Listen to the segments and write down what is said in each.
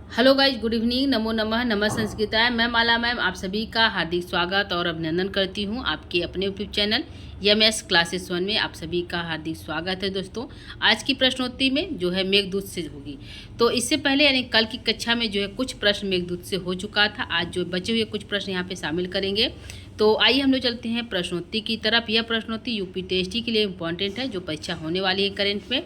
Hello guys, good evening. नमो नमः, नमः संस्कृताय। मैं माला मैम आप सभी का हार्दिक स्वागत और अभिनंदन करती हूँ आपके अपने यूट्यूब चैनल एमएस क्लासेस 1 में। आप सभी का हार्दिक स्वागत है दोस्तों। आज की प्रश्नोत्तरी में जो है मेघदूत से होगी। तो इससे पहले यानी कल की कक्षा में जो है कुछ प्रश्न मेघदूत से हो चुका था। आज जो बचे हुए कुछ प्रश्न यहाँ पे शामिल करेंगे। तो आइए हम लोग चलते हैं प्रश्नोत्तरी की तरफ। यह प्रश्नोत्तरी यूपी टेस्ट के लिए इम्पॉर्टेंट है, जो परीक्षा होने वाली है करंट में।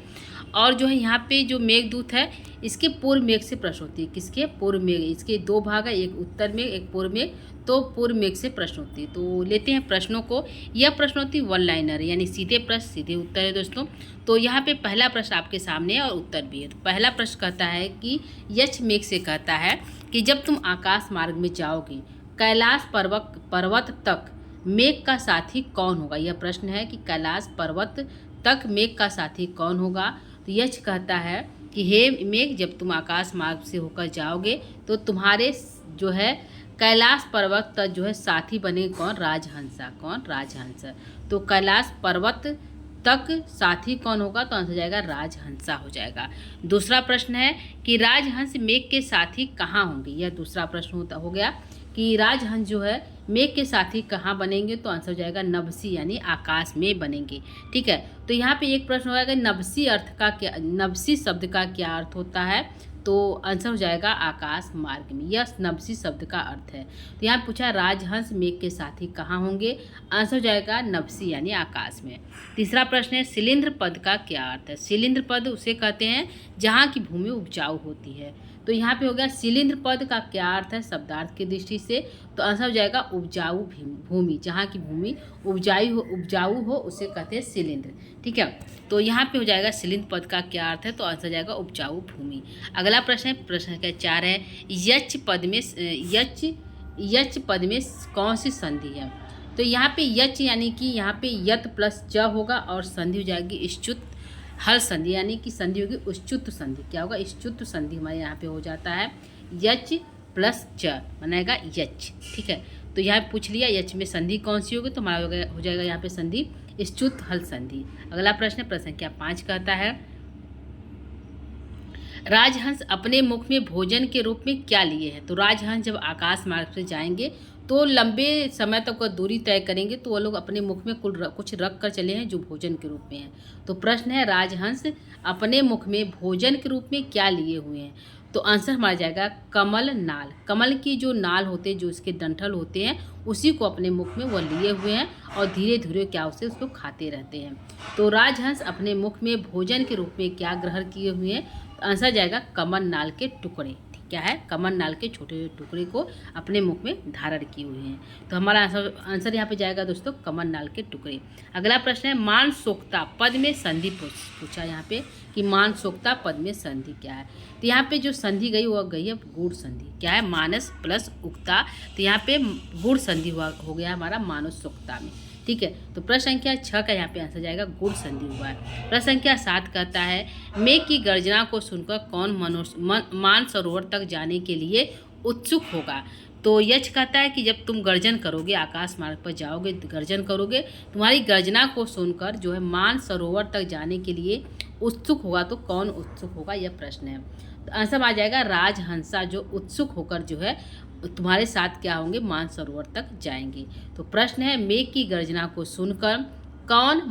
और जो है यहाँ पे जो मेघदूत है इसके पूर्व मेघ से प्रश्न होती है। किसके पूर्व मेघ? इसके दो भाग है, एक उत्तर मेघ एक पूर्व मेघ। तो पूर्व मेघ से प्रश्न होती है। तो लेते हैं प्रश्नों को। यह प्रश्न होती है वन लाइनर, यानी सीधे प्रश्न सीधे उत्तर है दोस्तों। तो यहाँ पे पहला प्रश्न आपके सामने है और उत्तर भी है। तो पहला प्रश्न कहता है कि यक्ष मेघ से कहता है कि जब तुम आकाश मार्ग में जाओगी कैलाश पर्वत तक मेघ का साथी कौन होगा। यह प्रश्न है कि कैलाश पर्वत तक मेघ का साथी कौन होगा। तो यक्ष कहता है कि हे मेघ, जब तुम आकाश मार्ग से होकर जाओगे तो तुम्हारे जो है कैलाश पर्वत तक जो है साथी बने कौन? राजहंसा। कौन? राजहंस। तो कैलाश पर्वत तक साथी कौन होगा? तो आंसर जाएगा राजहंसा हो जाएगा। दूसरा प्रश्न है कि राजहंस मेघ के साथी कहाँ होंगे। यह दूसरा प्रश्न हो गया कि राजहंस जो है मेघ के साथी कहाँ बनेंगे। तो आंसर हो जाएगा नभसी, यानी आकाश में बनेंगे। ठीक है। तो यहाँ पे एक प्रश्न होगा कि नभसी अर्थ का क्या, नभसी शब्द का क्या अर्थ होता है। तो आंसर हो जाएगा आकाश मार्ग में। यह नभसी शब्द का अर्थ है। तो यहाँ पूछा राजहंस मेघ के साथी कहाँ होंगे। आंसर हो जाएगा नभसी, यानी आकाश में। तीसरा प्रश्न है शिलींध्र पद का क्या अर्थ है। शिलींध्र पद उसे कहते हैं जहाँ की भूमि उपजाऊ होती है। तो यहाँ पे हो गया शिलींध्र पद का क्या अर्थ है शब्दार्थ की दृष्टि से। तो आंसर हो जाएगा उपजाऊ भूमि, जहाँ की भूमि उपजाऊ हो उसे कहते हैं शिलींध्र। ठीक है। तो यहाँ पे हो जाएगा शिलींध्र पद का क्या अर्थ है। तो आंसर जाएगा उपजाऊ भूमि। अगला प्रश्न है, प्रश्न का 4 है यच पद में कौन सी संधि है। तो यहाँ पे यच यानी कि यहाँ पे यत प्लस च होगा और संधि हो जाएगी इश्चुत हल संधि, यानी कि संधि होगी उच्चुत संधि। क्या होगा? इश्चुत संधि हमारे यहाँ पे हो जाता है। यच प्लस च बनाएगा यच। ठीक है। तो यहाँ पूछ लिया यच में संधि कौन सी होगी। तो हमारा हो जाएगा यहाँ पे संधि इश्चुत हल संधि। अगला प्रश्न प्रश्न संख्या 5 कहता है राजहंस अपने मुख में भोजन के रूप में क्या लिए हैं। तो राजहंस जब आकाश मार्ग से जाएंगे तो लंबे समय तक दूरी तय करेंगे तो वो लोग अपने मुख में कुछ रख कर चले हैं जो भोजन के रूप में है। तो प्रश्न है राजहंस अपने मुख में भोजन के रूप में क्या लिए हुए हैं। तो आंसर हमारा जाएगा कमल नाल। कमल की जो नाल होते हैं, जो उसके डंठल होते हैं, उसी को अपने मुख में वो लिए हुए हैं और धीरे धीरे क्या उसे उसको खाते रहते हैं। तो राजहंस अपने मुख में भोजन के रूप में क्या ग्रहण किए हुए हैं। तो आंसर जाएगा कमल नाल के टुकड़े। क्या है? कमल नाल के छोटे टुकड़े को अपने मुख में धारण किए हुए हैं। तो हमारा आंसर यहाँ पे जाएगा दोस्तों कमल नाल के टुकड़े। अगला प्रश्न है मान सोक्ता पद में संधि पूछा यहाँ पे कि मान सोक्ता पद में संधि क्या है। तो यहाँ पे जो संधि गई वो गई है गुड़ संधि। क्या है? मानस प्लस उक्ता। तो यहाँ पे गुड़ संधि हो गया हमारा मानस सोक्ता में। ठीक है। तो प्रश्न संख्या 6 का यहाँ पे आंसर जाएगा गुड़ संधि हुआ है। प्रश्न संख्या 7 कहता है मेघ की गर्जना को सुनकर कौन मानसरोवर तक जाने के लिए उत्सुक होगा। तो यक्ष कहता है कि जब तुम गर्जन करोगे, आकाश मार्ग पर जाओगे, गर्जन करोगे, तुम्हारी गर्जना को सुनकर जो है मानसरोवर तक जाने के लिए उत्सुक होगा। तो कौन उत्सुक होगा, यह प्रश्न है। तो आंसर आ जाएगा राजहंसा, जो उत्सुक होकर जो है तुम्हारे साथ क्या होंगे मानसरोवर तक जाएंगे। तो प्रश्न है मेघ की गर्जना को सुनकर कौन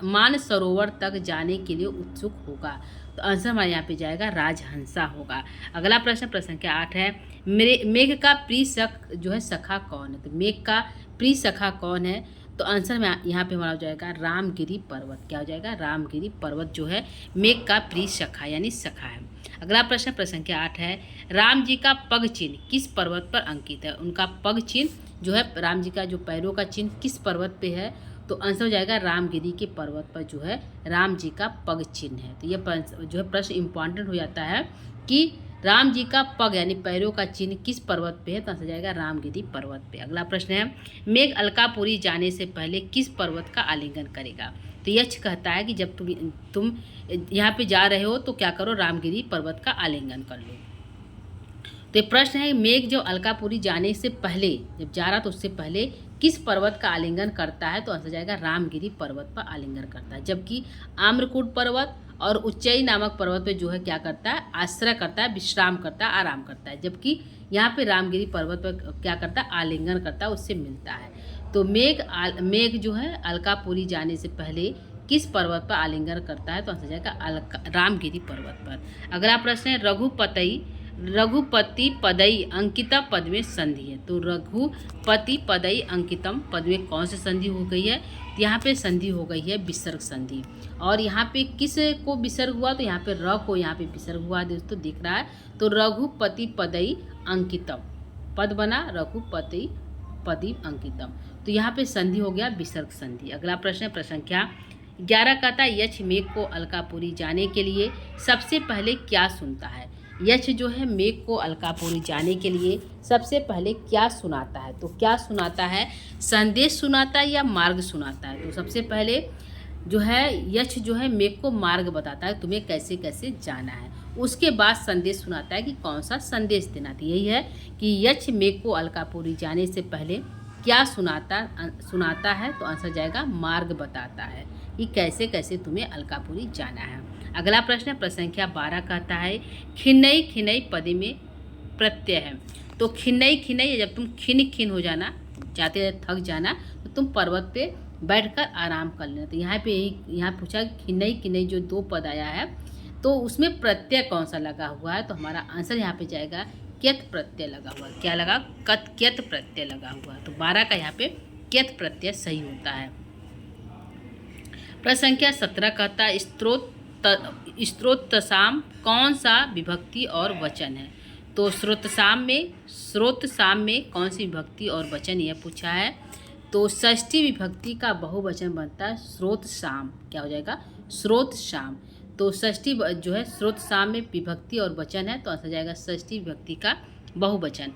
मानसरोवर तक जाने के लिए उत्सुक होगा। तो आंसर हमारे यहाँ पे जाएगा राजहंसा होगा। अगला प्रश्न प्रश्न संख्या 8 है मेघ का प्रिय जो है सखा कौन है। तो मेघ का प्रिय सखा कौन है। तो आंसर में यहाँ पे हमारा हो जाएगा रामगिरी पर्वत। क्या हो जाएगा? रामगिरी पर्वत जो है मेघ का प्रिय सखा यानी सखा है। अगला प्रश्न प्रश्न संख्या 8 है राम जी का पग चिन्ह किस पर्वत पर अंकित है। उनका पग चिन्ह जो है राम जी का जो पैरों का चिन्ह किस पर्वत पे है। तो आंसर हो जाएगा रामगिरी के पर्वत पर जो है राम जी का पग चिन्ह है। तो यह जो है प्रश्न इंपॉर्टेंट हो जाता है कि राम जी का पग यानी पैरों का चिन्ह किस पर्वत पे है। तो आंसर जाएगा रामगिरी पर्वत पे। अगला प्रश्न है मेघ अलकापुरी जाने से पहले किस पर्वत का आलिंगन करेगा। तो यक्ष कहता है कि जब तुम यहाँ पे जा रहे हो तो क्या करो, रामगिरी पर्वत का आलिंगन कर लो। तो ये प्रश्न है मेघ जो अलकापुरी जाने से पहले जब जा रहा तो उससे पहले किस पर्वत का आलिंगन करता है। तो आंसर जाएगा रामगिरी पर्वत पर आलिंगन करता है। जबकि आम्रकूट पर्वत और उच्चई नामक पर्वत पे जो है क्या करता है, आश्रय करता है, विश्राम करता है, आराम करता है। जबकि यहाँ पे रामगिरी पर्वत पर क्या करता है, आलिंगन करता है, उससे मिलता है। तो मेघ जो है अलकापुरी जाने से पहले किस पर्वत पर आलिंगन करता है, तो आंसर जाएगा रामगिरी पर्वत पर। अगला प्रश्न है रघुपति पदई अंकिता पद में संधि है। तो रघुपति पदई अंकितम पद में कौन सी संधि हो गई है, तो यहाँ पे संधि हो गई है विसर्ग संधि। और यहाँ पे किस को विसर्ग हुआ, तो यहाँ पे र को यहाँ पे विसर्ग हुआ दोस्तों दिख रहा है। तो रघुपति पदई अंकितम पद बना रघुपति पदी अंकितम, तो यहाँ पे संधि हो गया विसर्ग संधि। अगला प्रश्न है प्रश्न संख्या 11 कहता है यक्ष मेघ को अलकापुरी जाने के लिए सबसे पहले क्या सुनता है। यक्ष जो है मेघ को अलकापुरी जाने के लिए सबसे पहले क्या सुनाता है, तो क्या सुनाता है, संदेश सुनाता है या मार्ग सुनाता है। तो सबसे पहले जो है यक्ष जो है मेघ को मार्ग बताता है, तुम्हें कैसे कैसे जाना है। उसके बाद संदेश सुनाता है कि कौन सा संदेश देना। तो यही है कि यक्ष मेघ को अलकापुरी जाने से पहले क्या सुनाता है, तो आंसर जाएगा मार्ग बताता है कि कैसे कैसे तुम्हें अलकापुरी जाना है। अगला प्रश्न है प्रश्न संख्या 12 कहता है खिन्नई खिन्नई पद में प्रत्यय है। तो खिन्नई खिन्नई जब तुम खिन हो जाना, जाते थक जाना, तो तुम पर्वत पे बैठकर आराम कर लेना। तो यहाँ पूछा खिन्नई खिन्नई जो 2 पद आया है तो उसमें प्रत्यय कौन सा लगा हुआ है, तो हमारा आंसर यहाँ पे जाएगा क्यत प्रत्यय लगा हुआ है। क्या लगा, क्यत प्रत्यय लगा हुआ है। तो 12 का यहाँ पे क्यत प्रत्यय सही होता है। प्रश्न संख्या 17 कहता है स्त्रोतसाम कौन सा विभक्ति और वचन है। तो स्रोतसाम में कौन सी विभक्ति और वचन यह पूछा है। तो षष्ठी विभक्ति का बहुवचन बनता है स्रोतसाम। क्या हो जाएगा, स्रोतसाम। तो षष्ठी जो है स्रोतसाम में विभक्ति और वचन है, तो आंसर जाएगा षष्ठी विभक्ति का बहुवचन।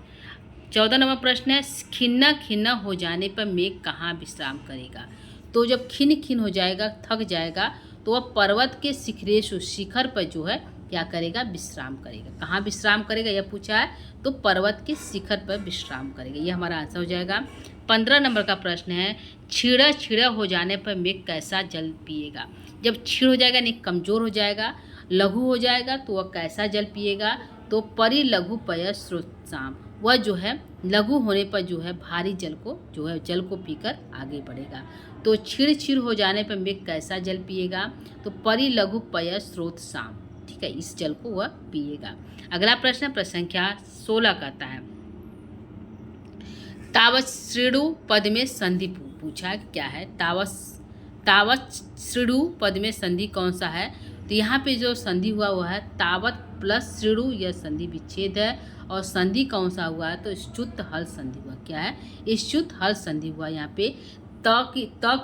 14 नंबर प्रश्न है खिन्न खिन्न हो जाने पर मेघ कहाँ विश्राम करेगा। तो जब खिन हो जाएगा, थक जाएगा, तो वह पर्वत के शिखर पर जो है क्या करेगा, विश्राम करेगा। कहाँ विश्राम करेगा यह पूछा है, तो पर्वत के शिखर पर विश्राम करेगा। यह हमारा आंसर हो जाएगा। 15 नंबर का प्रश्न है छीड़ा हो जाने पर मेघ कैसा जल पिएगा। जब छीड़ हो जाएगा यानी कमज़ोर हो जाएगा, लघु हो जाएगा, तो वह कैसा जल पिएगा, तो परि लघु पय स्रोतसाम। वह जो है लघु होने पर जो है भारी जल को पीकर आगे बढ़ेगा। तो छीड़ हो जाने पर मेघ कैसा जल पिएगा, तो परि लघु पय स्रोतसाम। ठीक है, इस जल को वह पिएगा। अगला प्रश्न प्रश्न संख्या 16 कहता है तावत श्रेणु पद में संधि पूछा क्या है। तावत श्रेणु पद में संधि कौन सा है, तो यहाँ पे जो संधि हुआ हुआ है तावत प्लस श्रेणु, यह संधि विच्छेद है। और संधि कौन सा हुआ है, तो च्युत हल संधि हुआ। क्या है, च्युत हल संधि हुआ। यहाँ पे त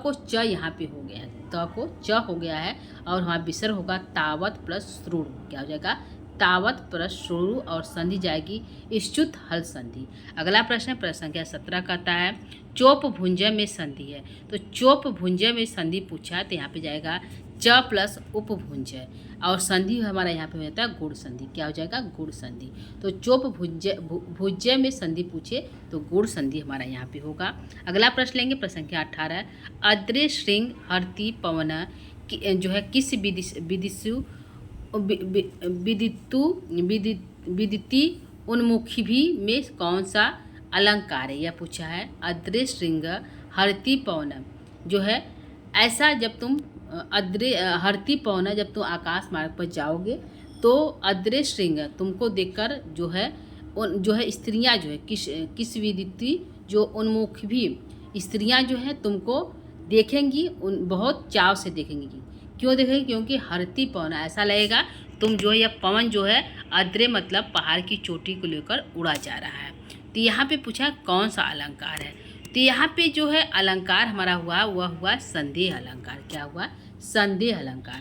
को च यहाँ पे हो गया है, त को च हो गया है, और वहाँ विसर्ग होगा तावत प्लस श्रेणु। क्या हो जाएगा, तावत प्लस श्रेणु, और संधि जाएगी च्युत हल संधि। अगला प्रश्न प्रश्न संख्या 17 कहता है चोप भुंजय में संधि है। तो चोप भुंजय में संधि पूछा है, तो यहाँ पे जाएगा च प्लस उपभुंजय, और संधि हमारा यहाँ पे होता है गुण संधि। क्या हो जाएगा, गुण संधि। तो चोप भुंजय में संधि पूछे तो गुण संधि हमारा यहाँ पे होगा। अगला प्रश्न लेंगे प्रश्न संख्या 18 अद्रे श्रृंग हरति पवन जो है किस विदिति उन्मुखी भी में कौन सा अलंकार है, यह पूछा है। अद्रे श्रृंग हरति पवन जो है ऐसा, जब तुम हरति पवन जब तुम आकाश मार्ग पर जाओगे तो अद्रे श्रृंग तुमको देखकर जो है स्त्रियां जो है किस विदिति जो उन्मुख भी स्त्रियां जो है तुमको देखेंगी, बहुत चाव से देखेंगी। क्यों देखेंगी, क्योंकि हरति पवन ऐसा लगेगा तुम जो है यह पवन जो है अद्रे मतलब पहाड़ की चोटी को लेकर उड़ा जा रहा है। तो यहाँ पे पूछा कौन सा अलंकार है, तो यहाँ पे जो है अलंकार हमारा हुआ वह हुआ संदेह अलंकार। क्या हुआ, संदेह अलंकार।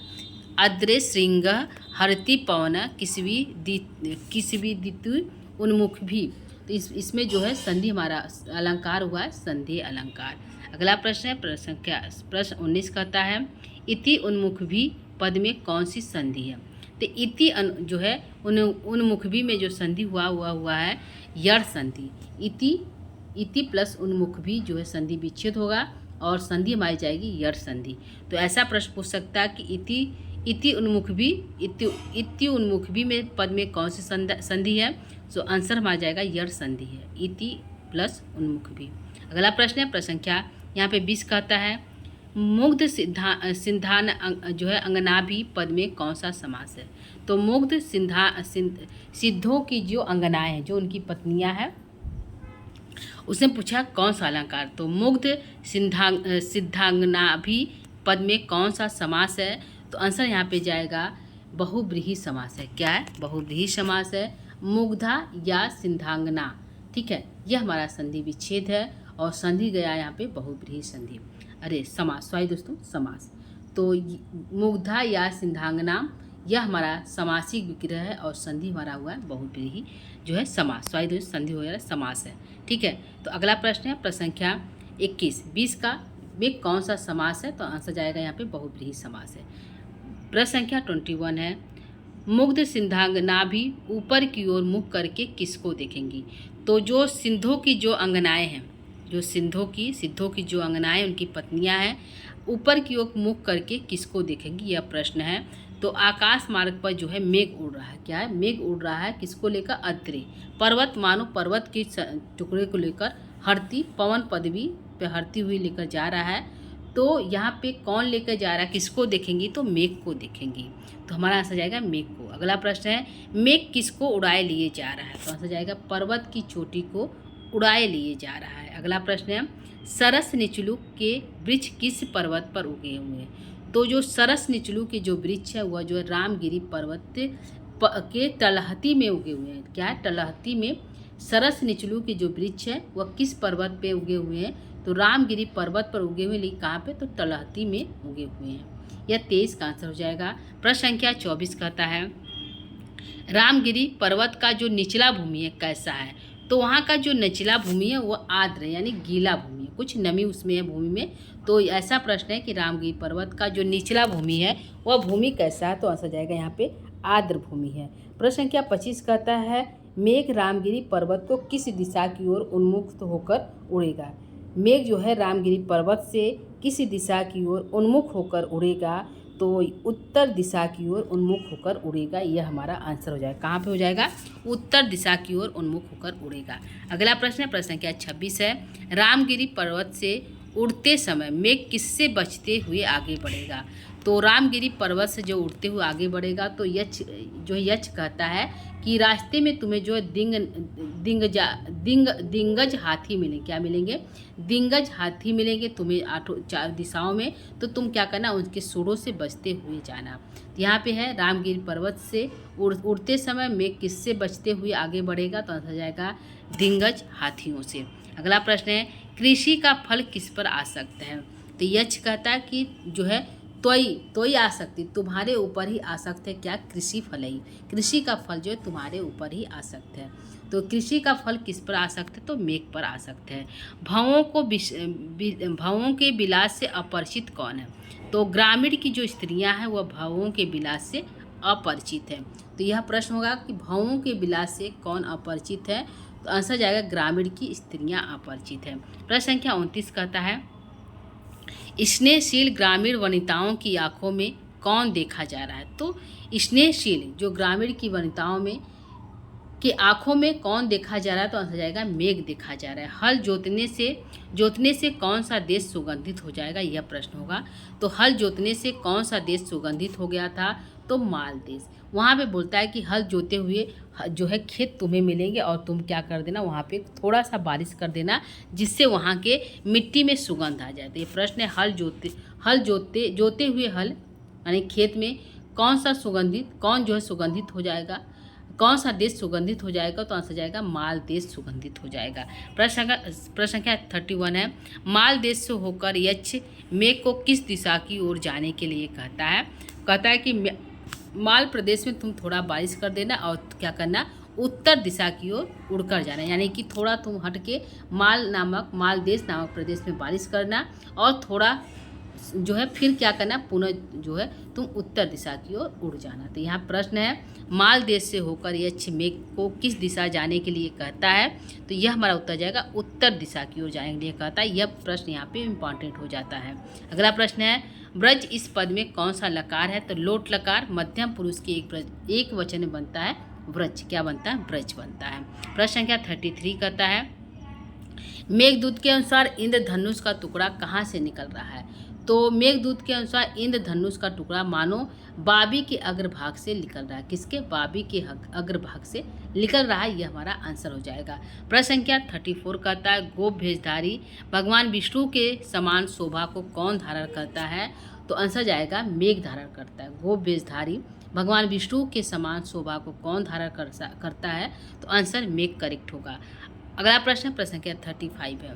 अद्रे श्रृंग हरति पवन किसवी दितु उन्मुख भी, तो इसमें जो है संधि हमारा अलंकार हुआ है संदेह अलंकार। अगला प्रश्न है प्रश्न 19 कहता है इति उन्मुख भी पद में कौन सी संधि है। तो इति जो है उन्मुख भी में जो संधि हुआ है यड़ संधि। इति प्लस उन्मुख भी जो है संधि विच्छेद होगा, और संधि हमारी जाएगी यड़ संधि। तो ऐसा प्रश्न पूछ सकता है कि इति उन्मुख भी में पद में कौन सी संधि है? तो आंसर हमारा जाएगा यर संधि है, इति प्लस उन्मुख भी। अगला प्रश्न है प्रश्न संख्या यहाँ पे 20 कहता है मुग्ध सिंधान जो है अंगनाभि पद में कौन सा समास है? तो मुग्ध सिद्धों की जो अंगनाएं हैं, जो उनकी पत्नियां हैं, उसने पूछा कौन सा अलंकार? तो मुग्ध सिद्धांगनाभि पद में कौन सा समास है? तो आंसर यहाँ पे जाएगा बहुब्रीहि समास है। क्या है? बहुब्रीहि समास है, मुग्धा या सिद्धांगना। ठीक है, यह हमारा संधि विच्छेद है और संधि गया यहाँ पे बहुब्रीहि संधि। अरे समास, सॉरी दोस्तों, समास। तो मुग्धा या सिद्धांगना यह हमारा समासिक विग्रह है और संधि हमारा हुआ है बहुब्रीहि जो है समास। सॉरी दोस्तों, संधि हो गया समास है। ठीक है, तो अगला प्रश्न है प्रश्न संख्या 21 का में कौन सा समास है? तो आंसर जाएगा यहाँ पे बहुब्रीहि समास है। प्रश्न संख्या 21 है मुग्ध सिद्धांगनाभि ऊपर की ओर मुख करके किसको देखेंगी? तो जो सिंधों की जो अंगनाएं हैं, जो सिद्धों की जो अंगनाएं उनकी पत्नियां हैं, ऊपर की ओर मुख करके किसको देखेंगी? यह प्रश्न है। तो आकाश मार्ग पर जो है मेघ उड़ रहा है। क्या है? मेघ उड़ रहा है, किसको लेकर? अत्रि पर्वत, मानो पर्वत के टुकड़े को लेकर हरती पवन पदवी पे हरती हुई लेकर जा रहा है। तो यहाँ पे कौन लेकर जा रहा है? किसको देखेंगी? तो मेघ को देखेंगी। तो हमारा आंसर जाएगा मेघ को। अगला प्रश्न है मेघ किसको उड़ाए लिए जा रहा है? तो आंसर जाएगा पर्वत की चोटी को उड़ाए लिए जा रहा है। अगला प्रश्न है सरस निचलू के वृक्ष किस पर्वत पर उगे हुए हैं? तो जो सरस निचलू के जो वृक्ष है वह जो है रामगिरी पर्वत के तलहटी में उगे हुए हैं। क्या है? तलहटी में सरस निचलू के जो वृक्ष है वह किस पर्वत पे उगे हुए हैं? तो रामगिरी पर्वत पर उगे हुए, लेकिन कहाँ पे? तो तलहटी में उगे हुए हैं। यह 23 का आंसर हो जाएगा। प्रश्न संख्या 24 कहता है रामगिरी पर्वत का जो निचला भूमि है कैसा है? तो वहाँ का जो निचला भूमि है वह आर्द्र है, यानी गीला भूमि है, कुछ नमी उसमें है भूमि में। तो ऐसा प्रश्न है कि रामगिरी पर्वत का जो निचला भूमि है वह भूमि कैसा है? तो आंसर जाएगा यहाँ पे आर्द्र भूमि है। प्रश्न संख्या 25 कहता है मेघ रामगिरी पर्वत को किस दिशा की ओर उन्मुख होकर उड़ेगा? मेघ जो है रामगिरी पर्वत से किस दिशा की ओर उन्मुख होकर उड़ेगा? तो उत्तर दिशा की ओर उन्मुख होकर उड़ेगा। यह हमारा आंसर हो जाएगा। कहाँ पे हो जाएगा? उत्तर दिशा की ओर उन्मुख होकर उड़ेगा। अगला प्रश्न है प्रश्न संख्या 26 है रामगिरी पर्वत से उड़ते समय मेघ किससे बचते हुए आगे बढ़ेगा? तो रामगिरी पर्वत से जो उड़ते हुए आगे बढ़ेगा तो यक्ष कहता है कि रास्ते में तुम्हें जो है दिंगज हाथी मिलेंगे। क्या मिलेंगे? दिंगज हाथी मिलेंगे तुम्हें चार दिशाओं में। तो तुम क्या करना? उनके सूरों से बचते हुए जाना। यहाँ पे है रामगिरी पर्वत से उड़ते समय मेघ किससे बचते हुए आगे बढ़ेगा? तो आंसर जाएगा दिंगज हाथियों से। अगला प्रश्न है कृषि का फल किस पर आ सकता है? तो यक्ष कहता है कि जो है त्वयि आसक्ति, तुम्हारे ऊपर ही आसक्त है। क्या? कृषि फल ही, कृषि का फल जो है तुम्हारे ऊपर ही आसक्त है। तो कृषि का फल किस पर आसक्त है? तो मेघ पर आसक्त है। भवों के विलास से अपरिचित कौन है? तो ग्रामीण की जो स्त्रियां हैं वह भवों के विलास से अपरिचित है। तो यह प्रश्न होगा कि भवों के विलास से कौन अपरिचित है? तो आंसर जाएगा ग्रामीण की स्त्रियां अपरिचित है। प्रश्न संख्या 29 कहता है स्नेहशील ग्रामीण वनिताओं की आंखों में कौन देखा जा रहा है? तो स्नेहशील जो ग्रामीण की वनिताओं में की आंखों में कौन देखा जा रहा है? तो आंसर जाएगा मेघ देखा जा रहा है। हल जोतने से कौन सा देश सुगंधित हो जाएगा? यह प्रश्न होगा। तो हल जोतने से कौन सा देश सुगंधित हो गया था? तो माल देश। वहाँ पे बोलता है कि हल जोते हुए जो है खेत तुम्हें मिलेंगे और तुम क्या कर देना? वहाँ पे थोड़ा सा बारिश कर देना जिससे वहाँ के मिट्टी में सुगंध आ जाए। तो ये प्रश्न है हल जोते हुए हल यानी खेत में कौन जो है सुगंधित हो जाएगा? कौन सा देश सुगंधित हो जाएगा? तो आंसर जाएगा माल देश सुगंधित हो जाएगा। प्रश्न संख्या 31 है माल देश से होकर यक्ष मेघ को किस दिशा की ओर जाने के लिए कहता है? कहता है कि माल प्रदेश में तुम थोड़ा बारिश कर देना और क्या करना? उत्तर दिशा की ओर उड़कर जाना, यानी कि थोड़ा तुम हट के माल देश नामक प्रदेश में बारिश करना और थोड़ा जो है फिर क्या करना, पुनः जो है तुम उत्तर दिशा की ओर उड़ जाना। तो यहाँ प्रश्न है, माल देश से होकर यक्ष मेघ को किस दिशा जाने के लिए कहता है? तो यह हमारा उत्तर जाएगा उत्तर दिशा की ओर जाने के लिए कहता है। यह प्रश्न यहाँ पे इम्पॉर्टेंट हो जाता है। अगला प्रश्न है, ब्रज इस पद में कौन सा लकार है? तो लोट लकार मध्यम पुरुष के एक वचन में बनता है ब्रज। क्या बनता है? ब्रज बनता है। प्रश्न संख्या 33 कहता है, मेघदूत के अनुसार इंद्रधनुष का टुकड़ा कहाँ से निकल रहा है? तो मेघदूत के अनुसार इंद्रधनुष का टुकड़ा मानो बाबी के अग्रभाग से निकल रहा है। किसके? बाबी के अग्रभाग से निकल रहा है। यह हमारा आंसर हो जाएगा। प्रश्न संख्या 34 कहता है, गोप भेषधारी भगवान विष्णु के समान शोभा को कौन धारण करता है? तो आंसर जाएगा मेघ धारण करता है। गोप भेषधारी भगवान विष्णु के समान शोभा को कौन धारण करता है? तो आंसर मेघ करेक्ट होगा। अगला प्रश्न संख्या 35 है,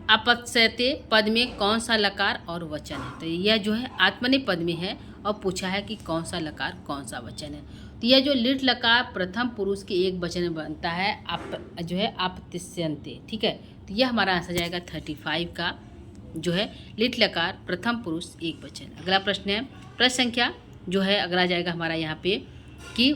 अपत्स्यते पद में कौन सा लकार और वचन है? तो यह जो है आत्मनेपद पद में है और पूछा है कि कौन सा लकार कौन सा वचन है। तो यह जो लिट लकार प्रथम पुरुष के एक वचन में बनता है, आप जो है अपत्स्यन्ते। ठीक है, तो यह हमारा आंसर जाएगा 35 का, जो है लिट लकार प्रथम पुरुष एक वचन। अगला प्रश्न है, प्रश्न संख्या जो है अगला जाएगा हमारा यहाँ पे कि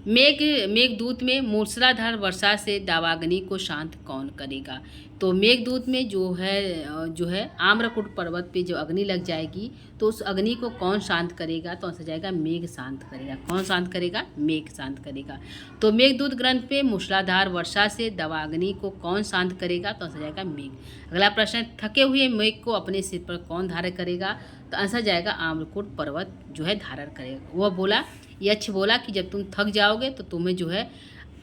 मेघदूत में मूसलाधार वर्षा से दावाग्नि को शांत कौन करेगा? तो मेघदूत में जो है आम्रकुट पर्वत पे जो अग्नि लग जाएगी तो उस अग्नि को कौन शांत करेगा? तो आंसर जाएगा मेघ शांत करेगा। कौन शांत करेगा? मेघ शांत करेगा। तो मेघदूत ग्रंथ पे मूसलाधार वर्षा से दावाग्नि को कौन शांत करेगा? तो आंसर जाएगा मेघ। अगला प्रश्न, थके हुए मेघ को अपने सिर पर कौन धारण करेगा? तो आंसर जाएगा आम्रकुट पर्वत जो है धारण करेगा। वह बोला, यक्ष बोला कि जब तुम थक जाओगे तो तुम्हें जो है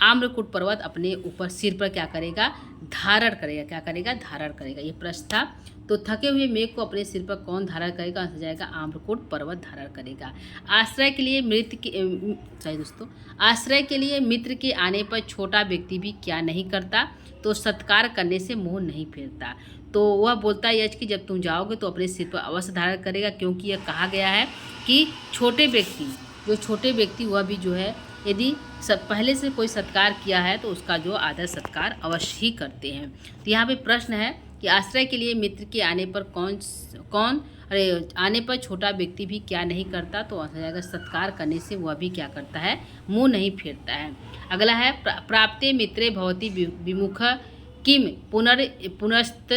आम्रकुट पर्वत अपने ऊपर सिर पर क्या करेगा? धारण करेगा। क्या करेगा? धारण करेगा। ये प्रश्न था। तो थके हुए मेघ को अपने सिर पर कौन धारण करेगा? आंसर जाएगा आम्रकुट पर्वत धारण करेगा। आश्रय के लिए आश्रय के लिए मित्र के आने पर छोटा व्यक्ति भी क्या नहीं करता? तो सत्कार करने से मुंह नहीं फेरता। तो वह बोलता है यक्ष कि जब तुम जाओगे तो अपने सिर पर अवश्य धारण करेगा, क्योंकि यह कहा गया है कि छोटे व्यक्ति वह भी जो है यदि पहले से कोई सत्कार किया है तो उसका जो आदर सत्कार अवश्य ही करते हैं। तो यहाँ पे प्रश्न है कि आश्रय के लिए मित्र के आने पर आने पर छोटा व्यक्ति भी क्या नहीं करता? तो आंसर जाएगा सत्कार करने से वह भी क्या करता है? मुंह नहीं फेरता है। अगला है, प्राप्ते मित्रे भवति विमुख किम पुनस्त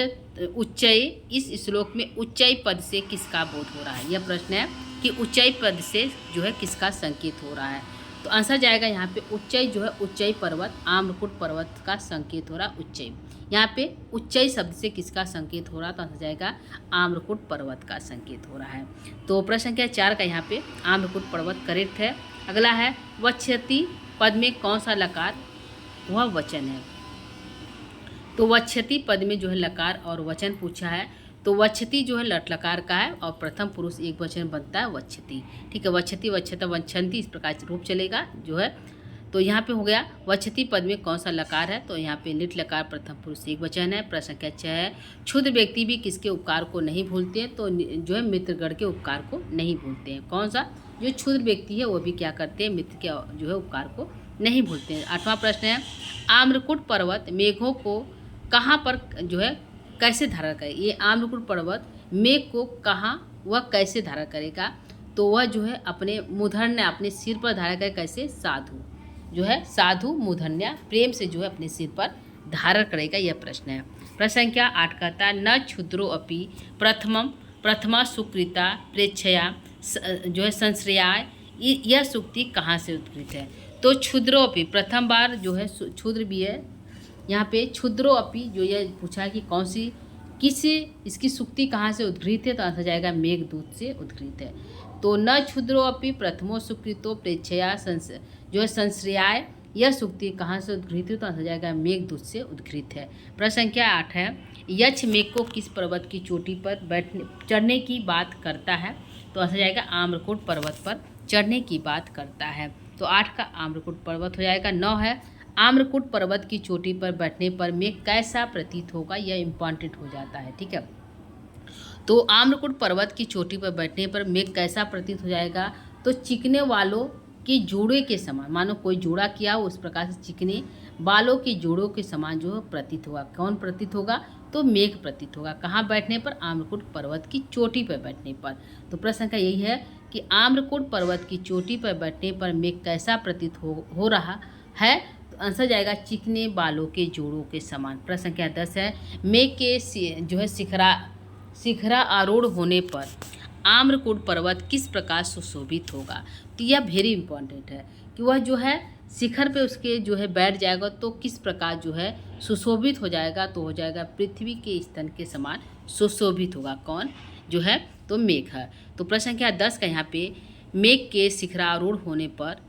उच्चय। इस श्लोक में उच्चय पद से किसका बोध हो रहा है? यह प्रश्न है कि उच्चय पद से जो है किसका संकेत हो रहा है? तो आंसर जाएगा यहाँ पे उच्चय जो है उच्चय पर्वत, आम्रकुट पर्वत का संकेत हो रहा है उच्चय। यहाँ पे उच्चय शब्द से किसका संकेत हो रहा है? तो आंसर जाएगा आम्रकुट पर्वत का संकेत हो रहा है। तो प्रश्न संख्या 4 का यहाँ पे आम्रकुट पर्वत करेक्ट है। अगला है, वक्षति पद में कौन सा लकार वह वचन है? तो वक्षति पद में जो है लकार और वचन पूछा है। तो वक्षति जो है लट लकार का है और प्रथम पुरुष एक वचन बनता है वक्षति। ठीक है, वक्षति वक्षता वंछन्ति इस प्रकार से रूप चलेगा जो है। तो यहाँ पे हो गया वक्षति पद में कौन सा लकार है? तो यहाँ पे लिट लकार प्रथम पुरुष एक वचन है। प्रश्न संख्या 6 है, क्षुद्र व्यक्ति भी किसके उपकार को नहीं भूलते हैं? तो जो है मित्रगण के उपकार को नहीं भूलते हैं। कौन सा? जो क्षुद्र व्यक्ति है वो भी क्या करते हैं? मित्र के जो है उपकार को नहीं भूलते हैं। 8वां प्रश्न है, आम्रकुट पर्वत मेघों को कहाँ पर जो है कैसे धारण करे? ये आम्रकुट पर्वत मेघ को कहाँ वह कैसे धारण करेगा? तो वह जो है अपने मूर्धन्य अपने सिर पर धारण करे। कैसे? साधु जो है साधु मूर्धन्य प्रेम से जो है अपने सिर पर धारण करेगा। यह प्रश्न है। प्रश्न संख्या 8 कहता है, न क्षुद्रो अपि प्रथमा सुकृता प्रेक्षया जो है संश्रयाय। यह सूक्ति कहाँ से उद्गृत है? तो क्षुद्रो अपि प्रथम बार जो है क्षुद्र भी है। यहाँ पे क्षुद्रो अपि जो ये पूछा है कि कौन सी इसकी सूक्ति कहाँ से उद्गृत है? तो आंसर जाएगा मेघदूत से उद्गृत है। तो न क्षुद्रो अपि प्रथमो सुकृतो प्रेक्षया जो है संश्रयाय। यह सूक्ति कहाँ से उद्गृत है? तो आंसर जाएगा मेघदूत से उद्गृत है। प्रश्न संख्या 8 है, यक्ष मेघ को किस पर्वत की चोटी पर चढ़ने की बात करता है? तो आंसर जाएगा आम्रकुट पर्वत पर चढ़ने की बात करता है। तो 8 का आम्रकुट पर्वत हो जाएगा। 9 है, आम्रकुट पर्वत की चोटी पर बैठने पर मेघ कैसा प्रतीत होगा? यह इम्पॉर्टेंट हो जाता है। ठीक है, तो आम्रकुट पर्वत की चोटी पर बैठने पर मेघ कैसा प्रतीत हो जाएगा? तो चिकने वालों के जोड़े के समान, मानो कोई जोड़ा किया हो उस प्रकार से चिकने बालों के जोड़ों के समान जो प्रतीत होगा। कौन प्रतीत होगा? तो मेघ प्रतीत होगा। कहाँ बैठने पर? आम्रकूट पर्वत की चोटी पर बैठने पर। तो प्रश्न का यही है कि आम्रकूट पर्वत की चोटी पर बैठने पर मेघ कैसा प्रतीत हो रहा है? तो आंसर जाएगा चिकने बालों के जोड़ों के समान। प्रश्न संख्या 10 है, मेघ के जो है शिखरा आरूढ़ होने पर आम्रकूट पर्वत किस प्रकार सुशोभित होगा? तो यह वेरी इंपॉर्टेंट है कि वह जो है शिखर पे उसके जो है बैठ जाएगा तो किस प्रकार जो है सुशोभित हो जाएगा, तो हो जाएगा पृथ्वी के स्तन के समान सुशोभित होगा। कौन? जो है तो मेघ है। तो प्रश्न संख्या 10 का यहाँ पे मेघ के शिखरारूढ़ होने पर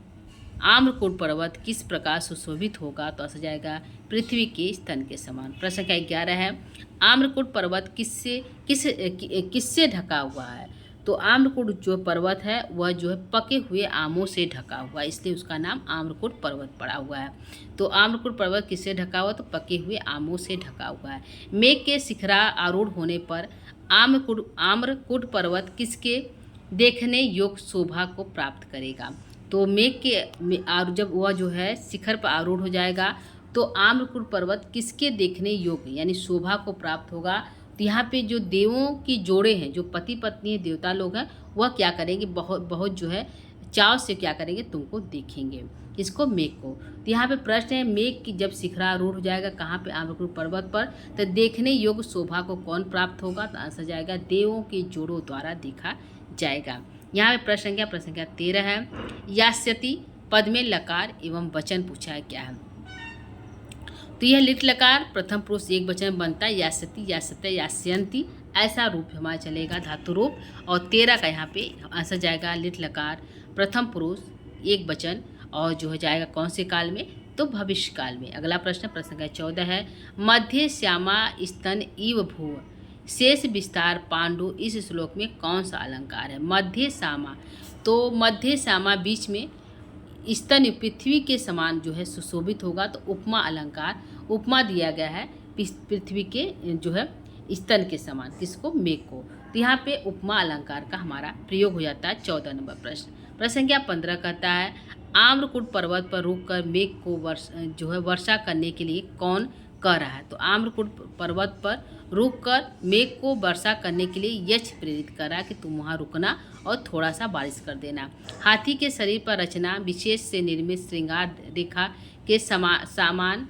आम्रकूट पर्वत किस प्रकार सुशोभित होगा? तो ऐसा जाएगा पृथ्वी के स्तन के समान। प्रश्न संख्या 11 है, आम्रकूट पर्वत किससे ढका हुआ है? तो आम्रकूट जो पर्वत है वह जो है पके हुए आमों से ढका हुआ है, इसलिए उसका नाम आम्रकूट पर्वत पड़ा हुआ है। तो आम्रकूट पर्वत किससे ढका हुआ? तो पके हुए आमों से ढका हुआ है। मेघ के शिखरा आरूढ़ होने पर आम्रकूट पर्वत किसके देखने योग्य शोभा को प्राप्त करेगा? तो मेघ के जब वह जो है शिखर पर आरूढ़ हो जाएगा तो आम्रकूट पर्वत किसके देखने योग्य यानी शोभा को प्राप्त होगा? तो यहाँ पे जो देवों की जोड़े हैं, जो पति पत्नी देवता लोग हैं, वह क्या करेंगे? बहुत जो है चाव से क्या करेंगे? तुमको देखेंगे। इसको मेघ को। तो यहाँ पे प्रश्न है, मेघ की जब शिखरारूढ़ हो जाएगा कहाँ पे? आम्रकूट पर्वत पर, तो देखने योग्य शोभा को कौन प्राप्त होगा? तो आंसर जाएगा देवों के जोड़ों द्वारा देखा जाएगा। यहाँ पे प्रश्न संख्या 13 है, यास्यति पद में लकार एवं वचन पूछा है, क्या है? तो यह लिट लकार प्रथम पुरुष एक वचन बनता है, यास्यति, यास्यते, यास्यन्ति, ऐसा रूप हमारा चलेगा धातु रूप। और 13 का यहाँ पे आंसर जाएगा लिट लकार प्रथम पुरुष एक वचन, और जो हो जाएगा कौन से काल में? तो भविष्य काल में। अगला प्रश्न संख्या 14 है, मध्य श्यामा स्तन इव भुव शेष विस्तार पांडु, इस श्लोक में कौन सा अलंकार है? मध्य श्यामा, तो मध्य श्यामा बीच में स्तन पृथ्वी के समान जो है सुशोभित होगा, तो उपमा अलंकार, उपमा दिया गया है पृथ्वी के जो है स्तन के समान, किसको? मेघ को। तो यहाँ पे उपमा अलंकार का हमारा प्रयोग हो जाता है। 14 नंबर प्रश्न संख्या 15 कहता है, आम्रकूट पर्वत पर रुककर मेघ को वर्षा करने के लिए कौन कह रहा है? तो आम्रकूट पर्वत पर रुककर मेघ को वर्षा करने के लिए यक्ष प्रेरित कर रहा है कि तुम वहाँ रुकना और थोड़ा सा बारिश कर देना। हाथी के शरीर पर रचना विशेष से निर्मित श्रृंगार रेखा के सामान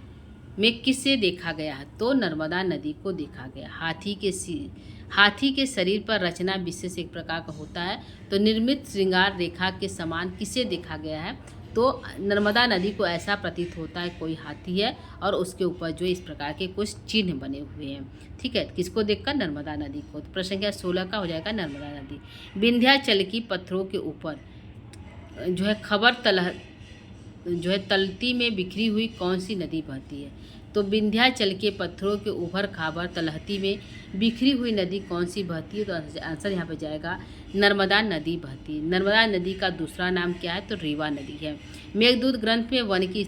में किससे देखा गया है? तो नर्मदा नदी को देखा गया। हाथी के शरीर पर रचना विशेष एक प्रकार का होता है, तो निर्मित श्रृंगार रेखा के समान किसे देखा गया है? तो नर्मदा नदी को ऐसा प्रतीत होता है कोई हाथी है और उसके ऊपर जो इस प्रकार के कुछ चिन्ह बने हुए हैं। ठीक है, किसको देखकर? नर्मदा नदी को। तो प्रश्न संख्या 16 का हो जाएगा नर्मदा नदी। विंध्याचल की पत्थरों के ऊपर जो है तलती में बिखरी हुई कौन सी नदी बहती है? तो विंध्याचल के पत्थरों के ऊपर खाबर तलहटी में बिखरी हुई नदी कौन सी बहती है? तो आंसर यहाँ पे जाएगा नर्मदा नदी बहती है। नर्मदा नदी का दूसरा नाम क्या है? तो रेवा नदी है। मेघदूत ग्रंथ में वन की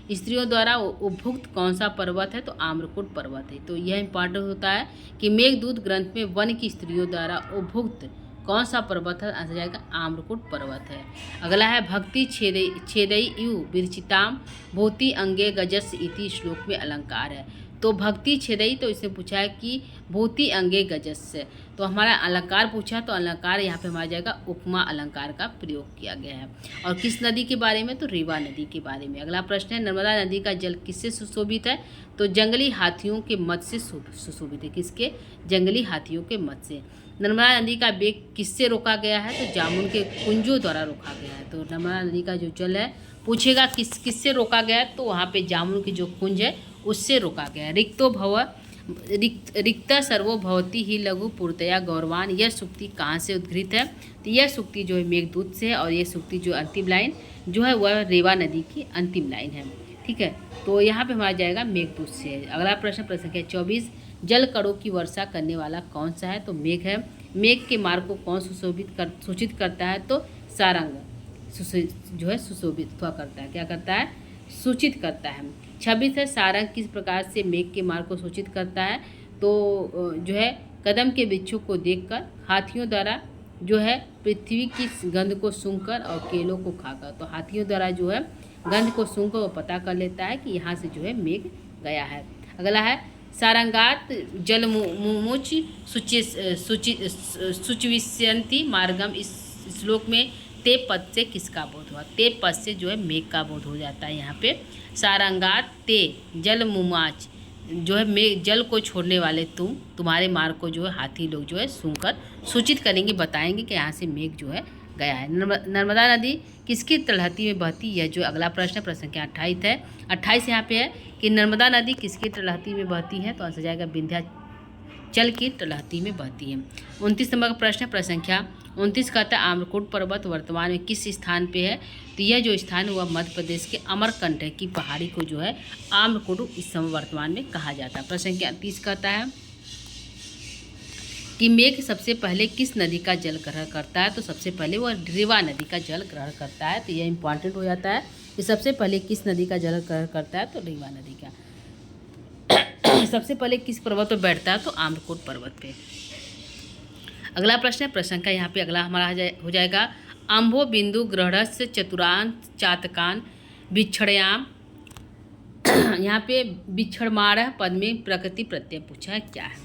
स्त्रियों द्वारा उपभुक्त कौन सा पर्वत है? तो आम्रकूट पर्वत है। तो यह इंपॉर्टेंट होता है कि मेघदूत ग्रंथ में वन की स्त्रियों द्वारा उपभुक्त कौन सा पर्वत है? आंसर जाएगा आम्रकूट पर्वत है। अगला है, भक्ति छेदई यु विरचिताम भूति अंगे गजस इति श्लोक में अलंकार है। तो भक्ति छेदई, तो इसने पूछा है कि भूति अंगे गजस से, तो हमारा अलंकार पूछा, तो अलंकार यहाँ पे हमारा जाएगा उपमा अलंकार का प्रयोग किया गया है। और किस नदी के बारे में? तो रेवा नदी के बारे में। अगला प्रश्न है, नर्मदा नदी का जल किससे सुशोभित है? तो जंगली हाथियों के मत से सुशोभित है। किसके? जंगली हाथियों के मत से। नर्मदा नदी का वेग किससे रोका गया है? तो जामुन के कुंजों द्वारा रोका गया है। तो नर्मदा नदी का जो जल है पूछेगा किससे रोका गया है, तो वहाँ पे जामुन की जो कुंज है उससे रोका गया है। रिक्त सर्वो भवती ही लघु पूर्तया गौरवान, यह सूक्ति कहाँ से उद्घृत है? तो यह सूक्ति जो है मेघदूत से है, और यह सूक्ति जो अंतिम लाइन जो है वह रेवा नदी की अंतिम लाइन है। ठीक है, तो यहाँ पे हमारा जाएगा मेघदूत से है। अगला प्रश्न संख्या 24, जल कणों की वर्षा करने वाला कौन सा है? तो मेघ है। मेघ के मार्ग को कौन सूचित करता है? तो सारंग जो है सुशोभित करता है। क्या करता है? सूचित करता है। 26 है, सारंग किस प्रकार से मेघ के मार्ग को सूचित करता है? तो जो है कदम के वृक्षों को देखकर, हाथियों द्वारा जो है पृथ्वी की गंध को सूंघकर और केलों को खाकर। तो हाथियों द्वारा जो है गंध को सूंघकर वो पता कर लेता है कि यहाँ से जो है मेघ गया है। अगला है, सारंगात जलमुमुच शुचिविष्यन्ति मार्गम। इस श्लोक में ते पद से किसका बोध हुआ? ते पद से जो है मेघ का बोध हो जाता है यहाँ पे। सारंगात ते जलमुमाच, जो है मेघ, जल को छोड़ने वाले तुम्हारे मार्ग को जो है हाथी लोग जो है सूंघकर सूचित करेंगे, बताएंगे कि यहाँ से मेघ जो है गया है। नर्मदा नदी किसकी तलहटी में बहती है? जो अगला प्रश्न, प्रश्न संख्या 28 है। 28 यहाँ पे है कि नर्मदा नदी किसकी तलहटी में बहती है? तो आंसर जाएगा विंध्याचल की तलहटी में बहती है। 29 नंबर का प्रश्न, प्रश्न संख्या 29 कहता है आम्रकूट पर्वत वर्तमान में किस स्थान पे है? तो यह जो स्थान है वह मध्य प्रदेश के अमरकंटक की पहाड़ी को जो है आम्रकूट इस समय वर्तमान में कहा जाता है। प्रश्न संख्या 30 कहता है कि मेघ सबसे पहले किस नदी का जल ग्रहण करता है? तो सबसे पहले वह रीवा नदी का जल ग्रहण करता है। तो यह इंपॉर्टेंट हो जाता है कि सबसे पहले किस नदी का जल ग्रहण करता है? तो रीवा नदी का। सबसे पहले किस पर्वत पर बैठता है? तो आम्रकूट पर्वत पे। अगला प्रश्न है, प्रश्न का यहाँ पे अगला हमारा हो जाएगा अम्भो बिंदु ग्रहणस्य चतुरांत चातकान बिछड़याम। यहाँ पे बिछड़मार पद में प्रकृति प्रत्यय पूछा है, क्या है?